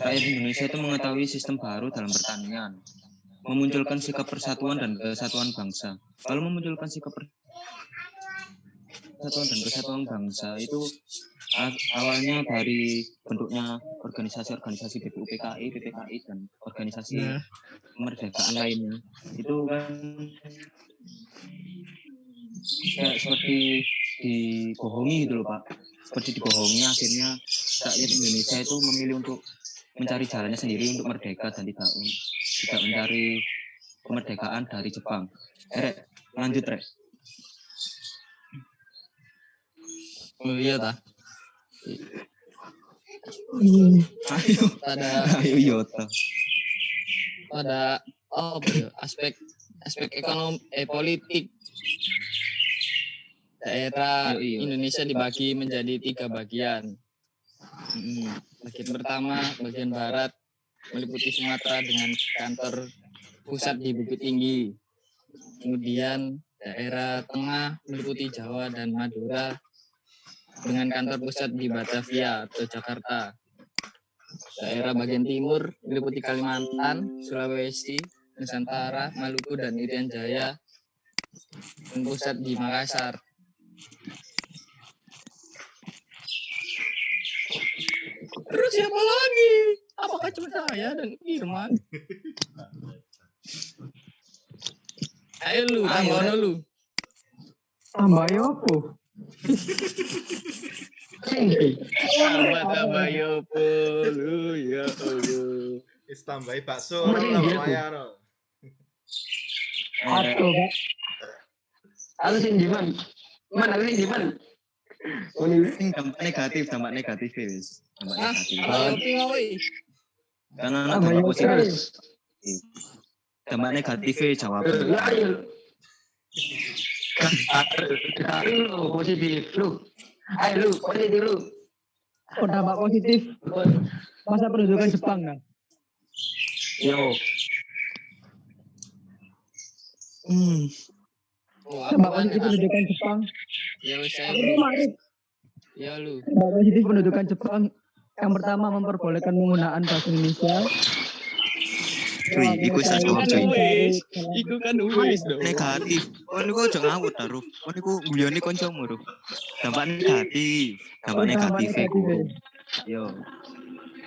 rakyat Indonesia itu mengetahui sistem baru dalam pertanian, memunculkan sikap persatuan dan kesatuan bangsa. Kalau memunculkan sikap Persatuan dan Kesatuan Bangsa itu awalnya dari bentuknya organisasi-organisasi BPUPKI, PPKI dan organisasi kemerdekaan lainnya. Itu kan kayak seperti dibohongi gitu loh Pak. Seperti dibohongi, akhirnya rakyat Indonesia itu memilih untuk mencari jalannya sendiri untuk merdeka dan tidak mencari kemerdekaan dari Jepang. Rek, lanjut Rek. Oh iya ta. Ayo Yota. Pada aspek ekonomi politik daerah Indonesia dibagi menjadi 3 bagian. Bagian pertama, bagian barat meliputi Sumatera dengan kantor pusat di Bukit Tinggi. Kemudian daerah tengah meliputi Jawa dan Madura dengan kantor pusat di Batavia atau Jakarta. Daerah bagian timur meliputi Kalimantan, Sulawesi, Nusantara, Maluku, dan Irian Jaya dengan pusat di Makassar. Terus siapa lagi? Apakah cuma saya dan Irman? Ayo lu, tambah lu. Tambah yopo. Tambah yopo lu ya Allah. Tambahi bakso lumayan. Atau Pak. Aku sing di mana? Mana aku sing di mana? Ini dampak negatif wis. Dampak negatif. Karena dampak positif. Dampak negatif jawaban. Ayo positif lu. Ayo lu positif lu. Dampak positif. Masa pendudukan Jepang kan? Yo. Dampak positif pendudukan Jepang. Ya wis saya. Ya lu. Dampak positif pendudukan Jepang. Yang pertama memperbolehkan penggunaan bahasa Indonesia. Cuy, iku jawab cuy. Iku kan wis dong. Negatif. Kon niku aja ngawut ta, Ruf. Kon niku guyoni kancamu, Ruf. Dampak negatif. Dampak negatif iku. Yo.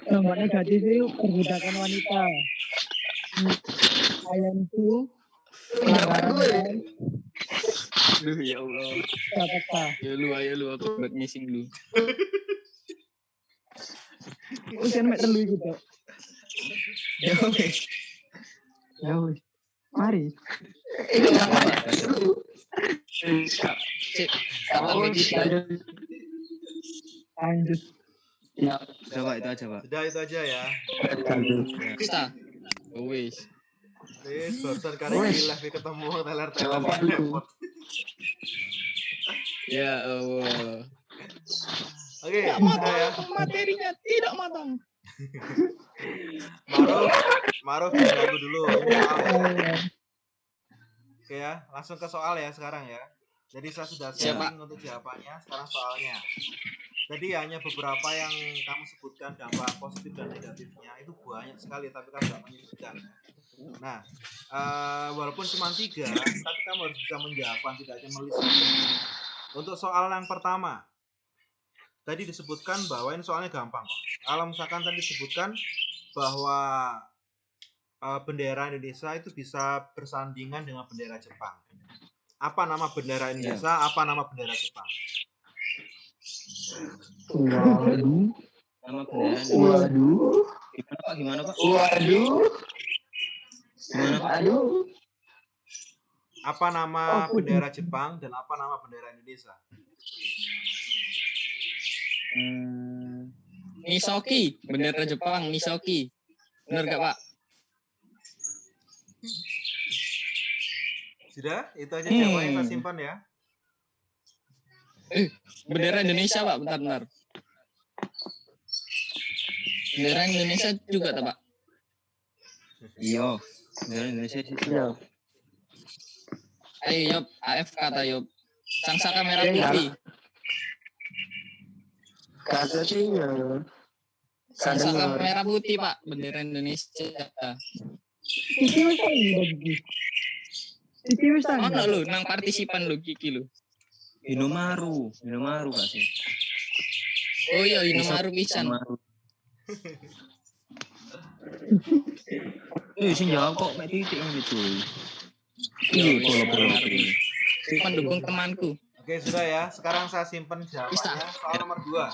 Dampak negatif itu perbudakan wanita. Ayam itu pelanggaran. Duh ya Allah. Ayo lu aku buat ngising lu. Usian mek telu iku, Dok. Ya wis. Ya wis. Mari. Lanjut. Ya, coba itu aja, Pak. Sudah itu aja ya. Bisa. Wis. Wis, barusan kali live ketemu teler-teler. Ya Allah. Oke, matang, ya. materinya tidak matang. Maruf aku dulu. Oke ya, langsung ke soal ya sekarang ya. Jadi saya sudah siapin untuk jawabannya. Sekarang soalnya. Jadi hanya beberapa yang kamu sebutkan dampak positif dan negatifnya itu banyak sekali, tapi kamu tidak menyebutkan. Nah, walaupun cuma 3, tapi kamu harus bisa menjawab, tidak hanya menulis. Untuk soal yang pertama, tadi disebutkan bahwa ini soalnya gampang. Kalau misalkan tadi disebutkan bahwa bendera Indonesia itu bisa bersandingan dengan bendera Jepang. Apa nama bendera Indonesia? Apa nama bendera Jepang? Waduh. Nama bendera. Waduh. Gimana Pak? Waduh. Gimana Pak? Aduh. Apa nama bendera Jepang dan apa nama bendera Indonesia? Nisoki, bendera Jepang, Nisoki. Benar gak Pak? Sudah, itu aja jawabannya kita simpan ya. Bendera Indonesia Pak, bentar. Bendera Indonesia juga tak Pak? Iya, bendera Indonesia sih. Iya. Ayo Yop, AFK ta Yop. Sangsaka merah putih. Kata sih ya. Sangsaka merah putih Pak, bendera Indonesia. Iki wis tanggung. Iki wis tanggung. Ono lho nang partisipan lho Kiki lho. Hinomaru gak sih? Oh iya, Hinomaru pisan. Sing jawab kok mek titik gitu. Iya, Polo-polo. Si pendukung temanku. Oke, sudah ya. Sekarang saya simpen jawabannya. Soal nomor 2.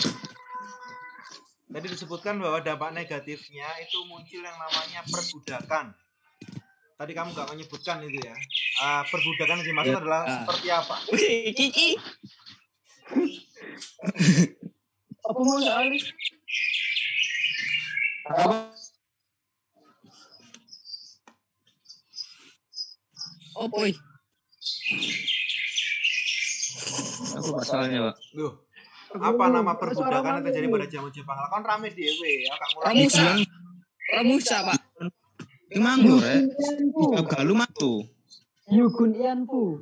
Tadi disebutkan bahwa dampak negatifnya itu muncul yang namanya perbudakan. Tadi kamu nggak menyebutkan itu ya. Perbudakan yang dimaksud adalah seperti apa? Cici. Apa mau soalnya? Oh, boy. Aku pasalnya, Pak. Loh, apa nama perbudakan yang terjadi pada zaman Jepang? Lah kan rame dhewe ya, Kak Ngulang. Ramusa, Pak. Manggo rek. Galu matu. Yugun Ianfu.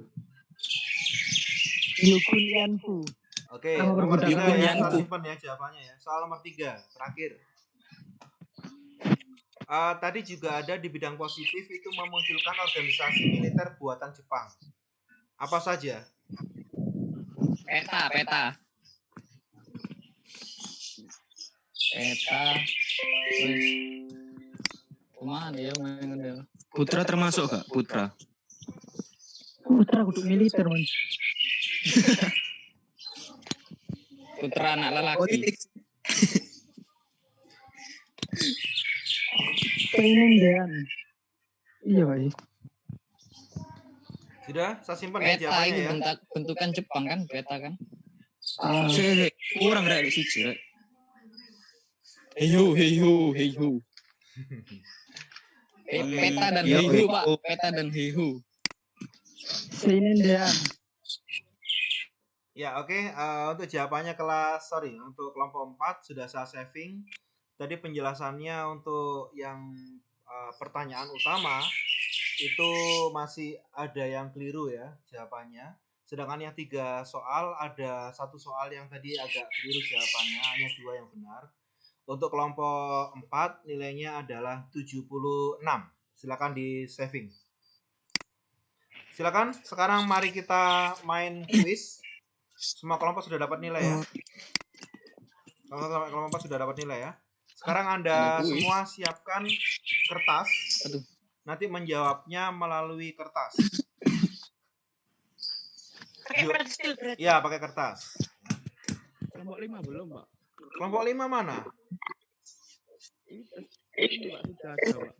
Oke, nomor 3 ya, kita simpan ya jawabannya ya. Soal nomor 3, terakhir. Tadi juga ada di bidang positif itu memunculkan organisasi militer buatan Jepang. Apa saja? Peta. Kumaha dia main dia. Putra termasuk gak? Putra kudu militer, Man. Putra anak lelaki. Pengen. Iya, Pak. Sudah, saya simpan ya Peta jawabannya itu ya. bentukan Jepang kan, peta kan? kurang rek siji rek. Heyo. Peta dan hehu, Pak. Peta dan hehu. Ya, oke. Untuk jawabannya untuk kelompok 4 sudah saya saving. Tadi penjelasannya untuk yang pertanyaan utama itu masih ada yang keliru ya jawabannya. Sedangkan yang 3 soal ada 1 soal yang tadi agak keliru jawabannya, hanya 2 yang benar. Untuk kelompok 4 nilainya adalah 76. Silakan di saving. Silakan, sekarang mari kita main quiz. Semua kelompok sudah dapat nilai ya. Kelompok sudah dapat nilai ya. Sekarang Anda semua siapkan kertas. Nanti menjawabnya melalui kertas. Pakai pensil berarti. Ya, pakai kertas. Kelompok 5 belum, Pak. Kelompok 5 mana? Ini Pak sudah ada, Pak.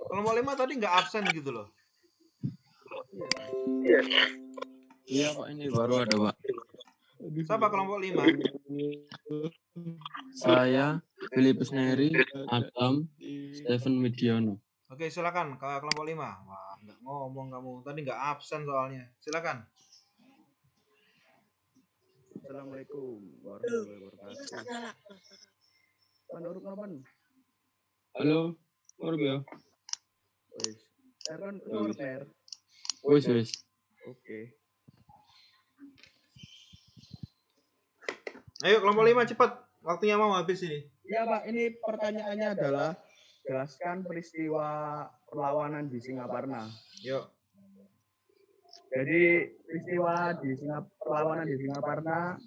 Kelompok 5 tadi nggak absen gitu loh. Iya, Pak, ini baru ada, Pak. Siapa kelompok 5? Saya, Philippus Neri, Adam, Stephen Widiono. Oke, silakan ke kelompok 5. Wah, nggak ngomong kamu. Tadi nggak absen soalnya. Silakan. Assalamualaikum warahmatullahi wabarakatuh. Menurut kapan? Halo, urip ya. Wis. Kan urip mer. Wis. Oke. Ayo kelompok 5 cepat. Waktunya mau habis ini. Ya, Pak, ini pertanyaannya adalah jelaskan peristiwa perlawanan di Singaparna. Yuk. Jadi peristiwa perlawanan di Singaparna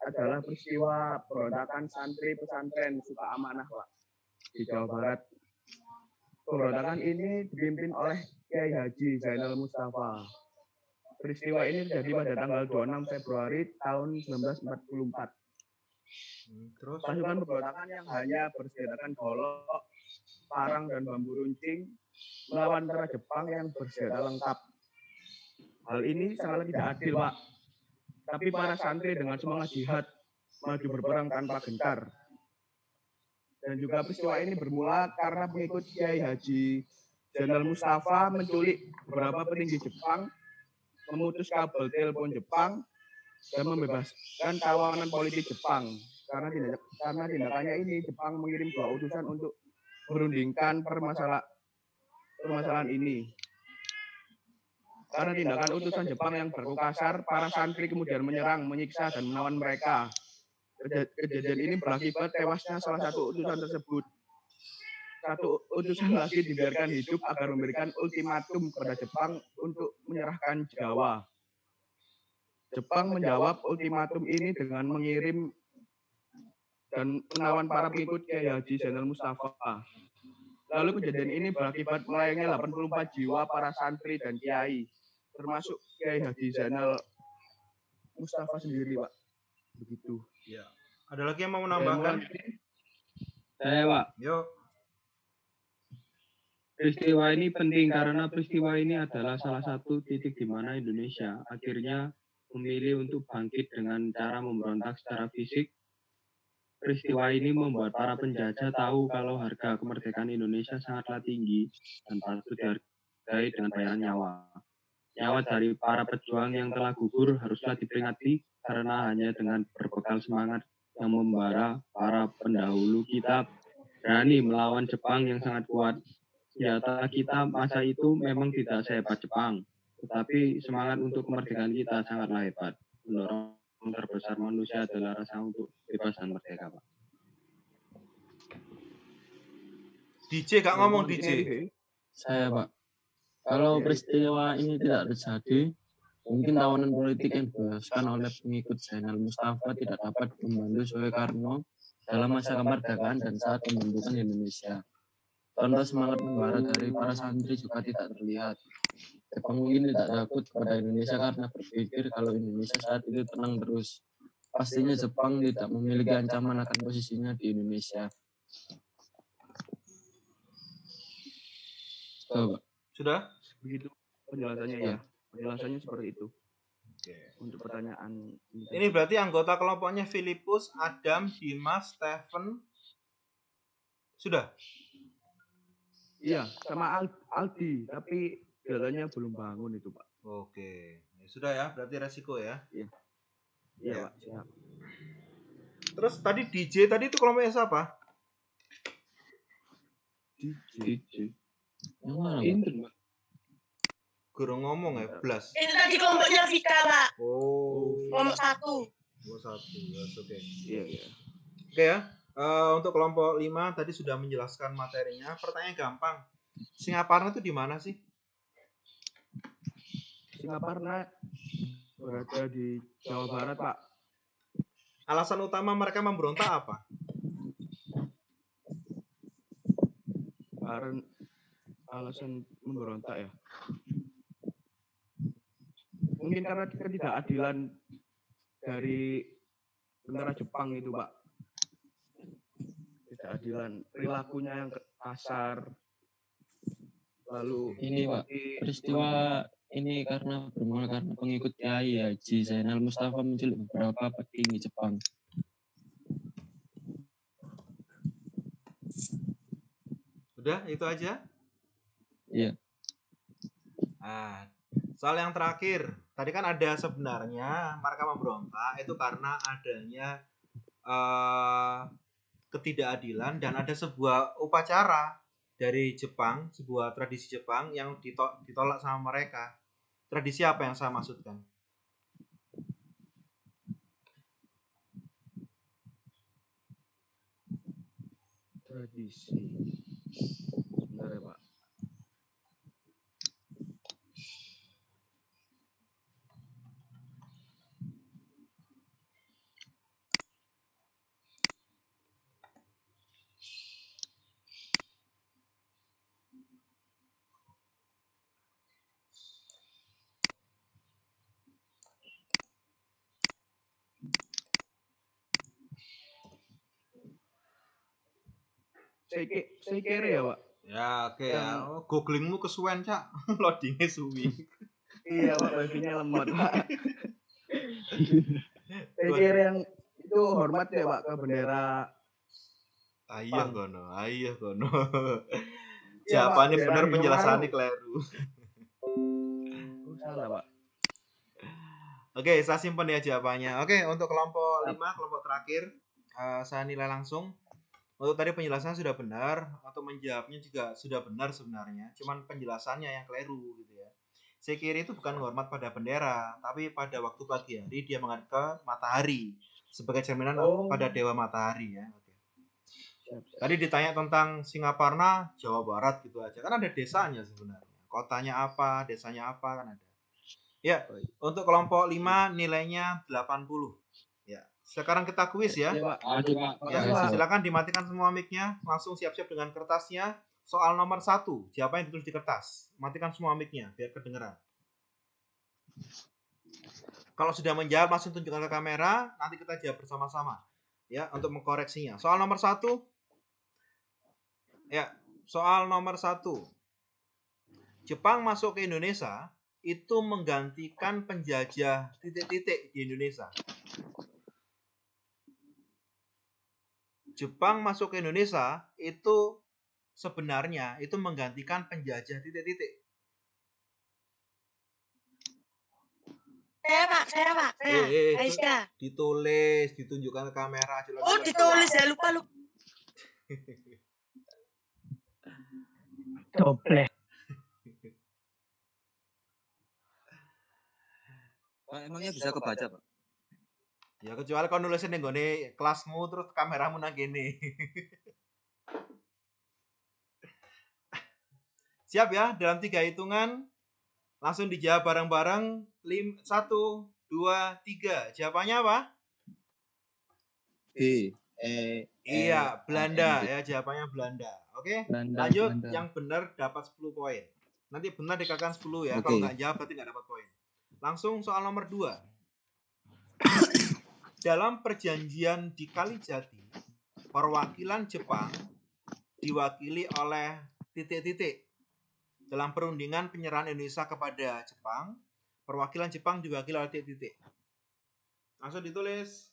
adalah peristiwa pemberontakan santri pesantren Suka Amanah, Pak, di Jawa Barat. Pemberontakan ini dipimpin oleh Kiai Haji Zainal Mustafa. Peristiwa ini terjadi pada tanggal 26 Februari tahun 1944. Terus pasukan pemberontakan yang hanya bersenjatakan golok, parang, dan bambu runcing melawan tentara Jepang yang bersenjata lengkap. Hal ini sangat tidak adil, Pak. Tapi para santri dengan semangat jihad maju berperang tanpa gentar. Dan juga peristiwa ini bermula karena pengikut Kiai Haji Zainal Mustafa menculik beberapa petinggi Jepang, memutus kabel telepon Jepang, dan membebaskan tawanan politik Jepang. Karena tindakannya ini, Jepang mengirim 2 utusan untuk merundingkan permasalahan ini. Karena tindakan utusan Jepang yang berlaku kasar, para santri kemudian menyerang, menyiksa, dan menawan mereka. Kejadian ini berakibat tewasnya salah satu utusan tersebut. Satu utusan lagi dibiarkan hidup agar memberikan ultimatum kepada Jepang untuk menyerahkan Jawa. Jepang menjawab ultimatum ini dengan mengirim dan menawan para pengikut Kiai Haji Zainal Mustafa. Lalu kejadian ini berakibat melayangnya 84 jiwa para santri dan kiai, termasuk Kiai Haji Zainal Mustafa sendiri, Pak. Begitu. Ya. Ada lagi yang mau menambahkan? Saya, Pak. Yuk. Peristiwa ini penting karena peristiwa ini adalah salah satu titik di mana Indonesia akhirnya memilih untuk bangkit dengan cara memberontak secara fisik. Peristiwa ini membuat para penjajah tahu kalau harga kemerdekaan Indonesia sangatlah tinggi dan patut dihargai dengan bayaran nyawa. Nyawa dari para pejuang yang telah gugur haruslah diperingati karena hanya dengan berbekal semangat yang membara para pendahulu kita berani melawan Jepang yang sangat kuat. Senjata kita masa itu memang tidak sehebat Jepang, tetapi semangat untuk kemerdekaan kita sangatlah hebat. Mendorong terbesar manusia adalah rasa untuk bebas dan merdeka, Pak. DJ gak ngomong DJ. Saya, Pak. Kalau peristiwa ini tidak terjadi, mungkin tawanan politik yang dibebaskan oleh pengikut Zainal Mustafa tidak dapat membantu Soekarno dalam masa kemerdekaan dan saat pembentukan Indonesia. Contoh semangat membara dari para santri juga tidak terlihat. Jepang mungkin tidak takut kepada Indonesia karena berpikir kalau Indonesia saat itu tenang terus. Pastinya Jepang tidak memiliki ancaman akan posisinya di Indonesia. Coba. Sudah? Begitu penjelasannya ya. Penjelasannya seperti itu. Oke. Untuk pertanyaan ini berarti anggota kelompoknya Filipus, Adam, Dimas, Stephen. Sudah? Iya, sama Aldi, tapi jalannya belum bangun itu, Pak. Oke. Ya, sudah ya, berarti resiko ya. Iya. Iya, Pak. Siap. Terus tadi DJ tadi itu kelompoknya siapa? DJ. Yang mana, Pak? Guru ngomong ya, Blas. Itu tadi kelompoknya Vika, Pak. Oh. Kelompok 1. Kelompok 1, ya, oke. Iya, iya. Oke ya. Untuk kelompok 5 tadi sudah menjelaskan materinya. Pertanyaan gampang. Singaparna itu di mana sih? Singaparna berada di Jawa Barat, Pak. Alasan utama mereka memberontak apa? Karena alasan memberontak ya. Mungkin karena ketidakadilan dari tentara Jepang itu, Pak. Ketidakadilan perilakunya yang kasar. Lalu ini, Pak, peristiwa ini karena bermula karena pengikut Kiai Haji Zainal Mustafa menculik beberapa petinggi Jepang. Udah, itu aja? Iya. Nah, soal yang terakhir, tadi kan ada sebenarnya mereka memberontak itu karena adanya ketidakadilan dan ada sebuah upacara dari Jepang, sebuah tradisi Jepang yang ditolak sama mereka. Tradisi apa yang saya maksudkan? Tradisi. Sebentar ya, Pak. Saya kira ya, Pak. Ya, oke ya. Oh, googlingmu kesuwen, Cak. Loadingnya suwi. Iya, Pak, wifi-nya lemot, Pak. Saya kira yang itu hormat ya, Pak, ke bendera. Ayo kono, ayo kono. Iya, Jawabannya Pak, benar, bendera penjelasannya Hiyomaru. keliru. Oh, salah, Pak. Oke, saya simpan ya jawabannya. Oke, untuk kelompok 5, kelompok terakhir, saya nilai langsung. Untuk tadi penjelasannya sudah benar, atau menjawabnya juga sudah benar sebenarnya. Cuman penjelasannya yang keliru gitu ya. Sekiri itu bukan hormat pada bendera, tapi pada waktu pagi hari dia menghadap ke matahari sebagai cerminan pada dewa matahari ya. Oke. Tadi ditanya tentang Singaparna, Jawa Barat gitu aja. Kan ada desanya sebenarnya. Kotanya apa, desanya apa kan ada. Ya, untuk kelompok 5 nilainya 80. Ya, sekarang kita kuis ya. Ya, Pak. Maju, Pak. Ya, Makasih, Pak. silakan dimatikan semua mic-nya, langsung siap-siap dengan kertasnya. Soal nomor 1, siapa yang ditulis di kertas? Matikan semua mic-nya biar kedengeran. Kalau sudah menjawab langsung tunjukkan ke kamera, nanti kita jawab bersama-sama ya untuk mengkoreksinya. Soal nomor 1. Ya, soal nomor 1. Jepang masuk ke Indonesia itu menggantikan penjajah titik-titik di Indonesia. Jepang masuk ke Indonesia itu sebenarnya itu menggantikan penjajah titik-titik. Saya Pak. Aisyah. Ditulis, ditunjukkan ke kamera. Oh, ditulis ya, lupa. Doble. Pak, emangnya bisa kebaca, Pak? Ya kecuali kau nulisin ning gone kelasmu terus kameramu nang kene. Siap ya? Dalam 3 hitungan langsung dijawab bareng-bareng. 1, 2, 3. Jawabannya apa? B. Iya, Belanda ya, jawabannya Belanda. Oke? Belanda, Lanjut, Belanda. yang benar dapat 10 poin. Nanti benar dikatakan 10 ya. Oke. Kalau nggak jawab berarti nggak dapat poin. Langsung soal nomor 2. Dalam perjanjian di Kalijati, perwakilan Jepang diwakili oleh titik-titik. Dalam perundingan penyerahan Indonesia kepada Jepang, perwakilan Jepang diwakili oleh titik-titik. Langsung ditulis.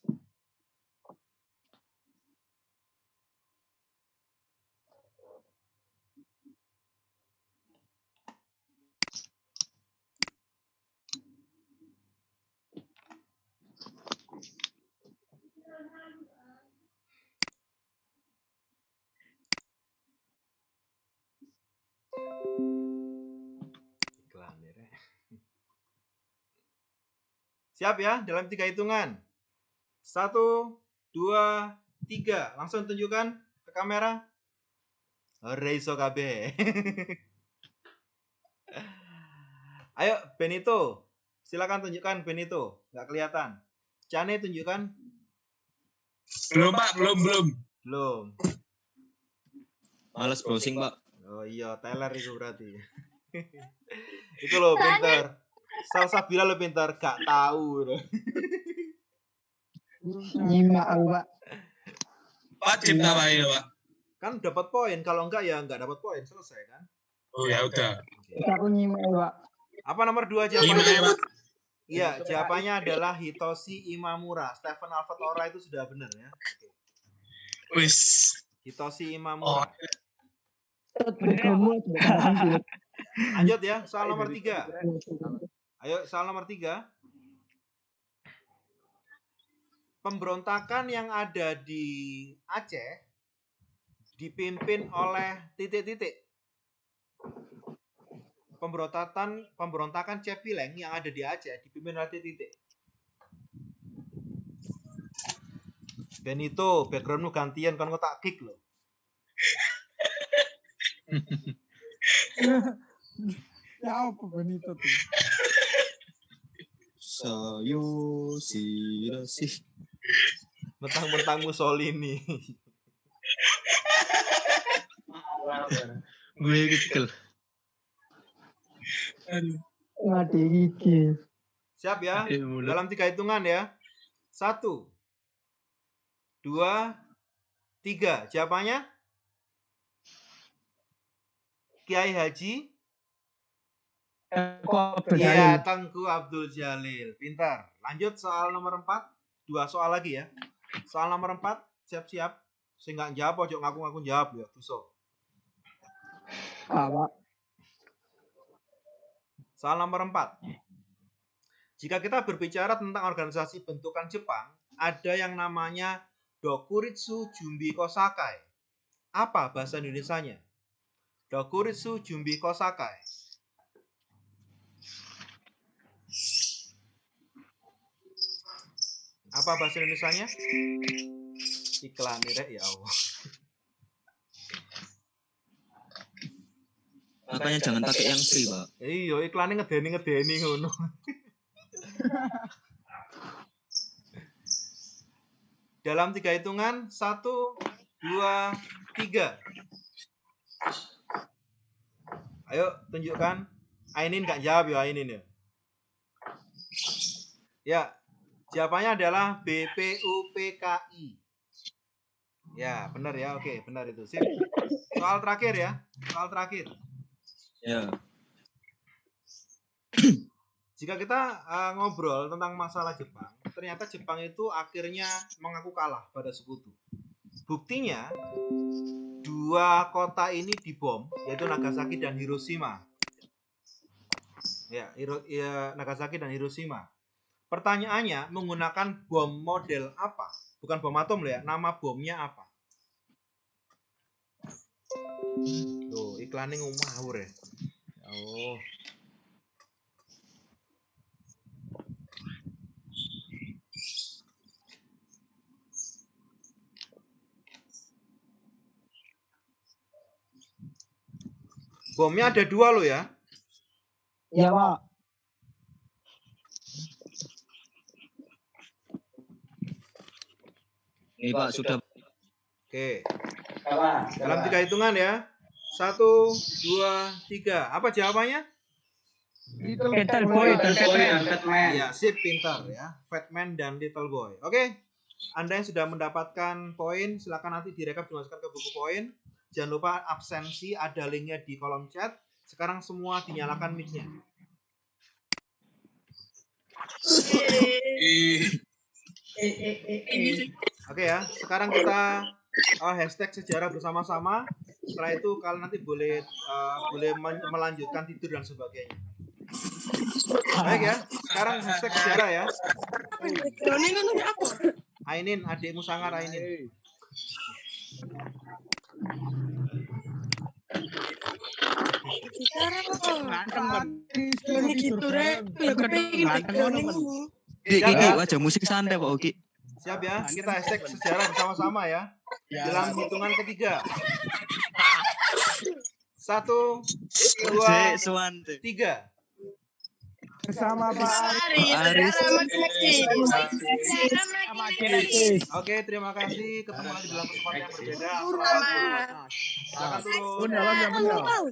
Siap ya, dalam 3 hitungan. 1, 2, 3. Langsung tunjukkan ke kamera. Ora iso kabeh. Ayo, Benito. Silakan tunjukkan Benito. Nggak kelihatan. Cane tunjukkan. Belum, Pak. Belum. Males browsing, Pak. Oh iya, teler itu berarti. Itu loh, pintar. Salsabila lo pintar, gak tahu. Nyimak aku, Pak. Wajib tawain, Pak. Kan dapat poin, kalau enggak ya enggak dapat poin, selesai kan? Oh ya udah. Aku nyimak, Pak. Apa nomor 2 jawabannya? Iya, jawabannya adalah Hitoshi Imamura. Stephen Alfred Ora itu sudah benar ya. Wis. Hitoshi Imamura. Kamu Lanjut ya, soal nomor 3. Ayo, soal nomor 3. Pemberontakan yang ada di Aceh dipimpin oleh titik-titik. Pemberontakan Cepileng yang ada di Aceh dipimpin oleh titik-titik. Benito, backgroundmu gantian kan kau tak kick loh. Ya apa Benito tuh? Sayushirasi. Mentang-mentang Mussolini. Gue kecil. Mati gigi. Siap ya? Dalam 3 hitungan ya. 1, 2, 3. Jawabannya? Kiai Haji? Iya, Tengku Abdul Jalil. Pintar. Lanjut soal nomor 4. 2 soal lagi ya. Soal nomor 4. Siap-siap. Saya nggak jawab, ojo ngaku-ngaku jawab ya. Tuso. Soal nomor 4. Jika kita berbicara tentang organisasi bentukan Jepang, ada yang namanya Dokuritsu Jumbi Kosakai. Apa bahasa Indonesianya? Dokuritsu Jumbi Kosakai. Apa bahasa Indonesianya? Iklan ya Allah. Makanya jangan pakai yang free, Pak. Iya, iklannya ngedeni ngono. Dalam 3 hitungan, 1, 2, 3. Ayo tunjukkan. Ainin nggak jawab ya Ainin ya. Ya, jawabannya adalah BPUPKI. Ya, benar ya. Oke, benar itu. Sip. Soal terakhir ya. Soal terakhir. Ya. Jika kita ngobrol tentang masalah Jepang, ternyata Jepang itu akhirnya mengaku kalah pada sekutu. Buktinya, 2 kota ini dibom, yaitu Nagasaki dan Hiroshima. Ya, Nagasaki dan Hiroshima. Pertanyaannya, menggunakan bom model apa? Bukan bom atom loh ya, nama bomnya apa? Tuh, iklannya ngawur ya. Oh. Bomnya ada 2 loh ya. Iya, Pak. Ini Pak sudah. Oke. Dalam 3 hitungan ya. 1, 2, 3. Apa jawabannya? Little Boy dan Fatman. Iya, sip, pintar ya. Fatman dan Little Boy. Oke. Anda yang sudah mendapatkan poin, silakan nanti direkap dimasukkan ke buku poin. Jangan lupa absensi, ada linknya di kolom chat. Sekarang semua dinyalakan mic-nya. Oke ya, sekarang kita hashtag sejarah bersama-sama. Setelah itu kalian nanti boleh melanjutkan tidur dan sebagainya. Baik ya, sekarang hashtag sejarah ya. Ainin, adikmu sangar Ainin. Iki wajah musik santai Pak Oki. Siap ya, kita hashtag sejarah bersama-sama ya. Dalam hitungan ketiga. 1, 2, 3. Bersama Pak Aris. Aris. Oke, terima kasih. Ketemu lagi dalam kesempatan yang berbeda. Silakan turun.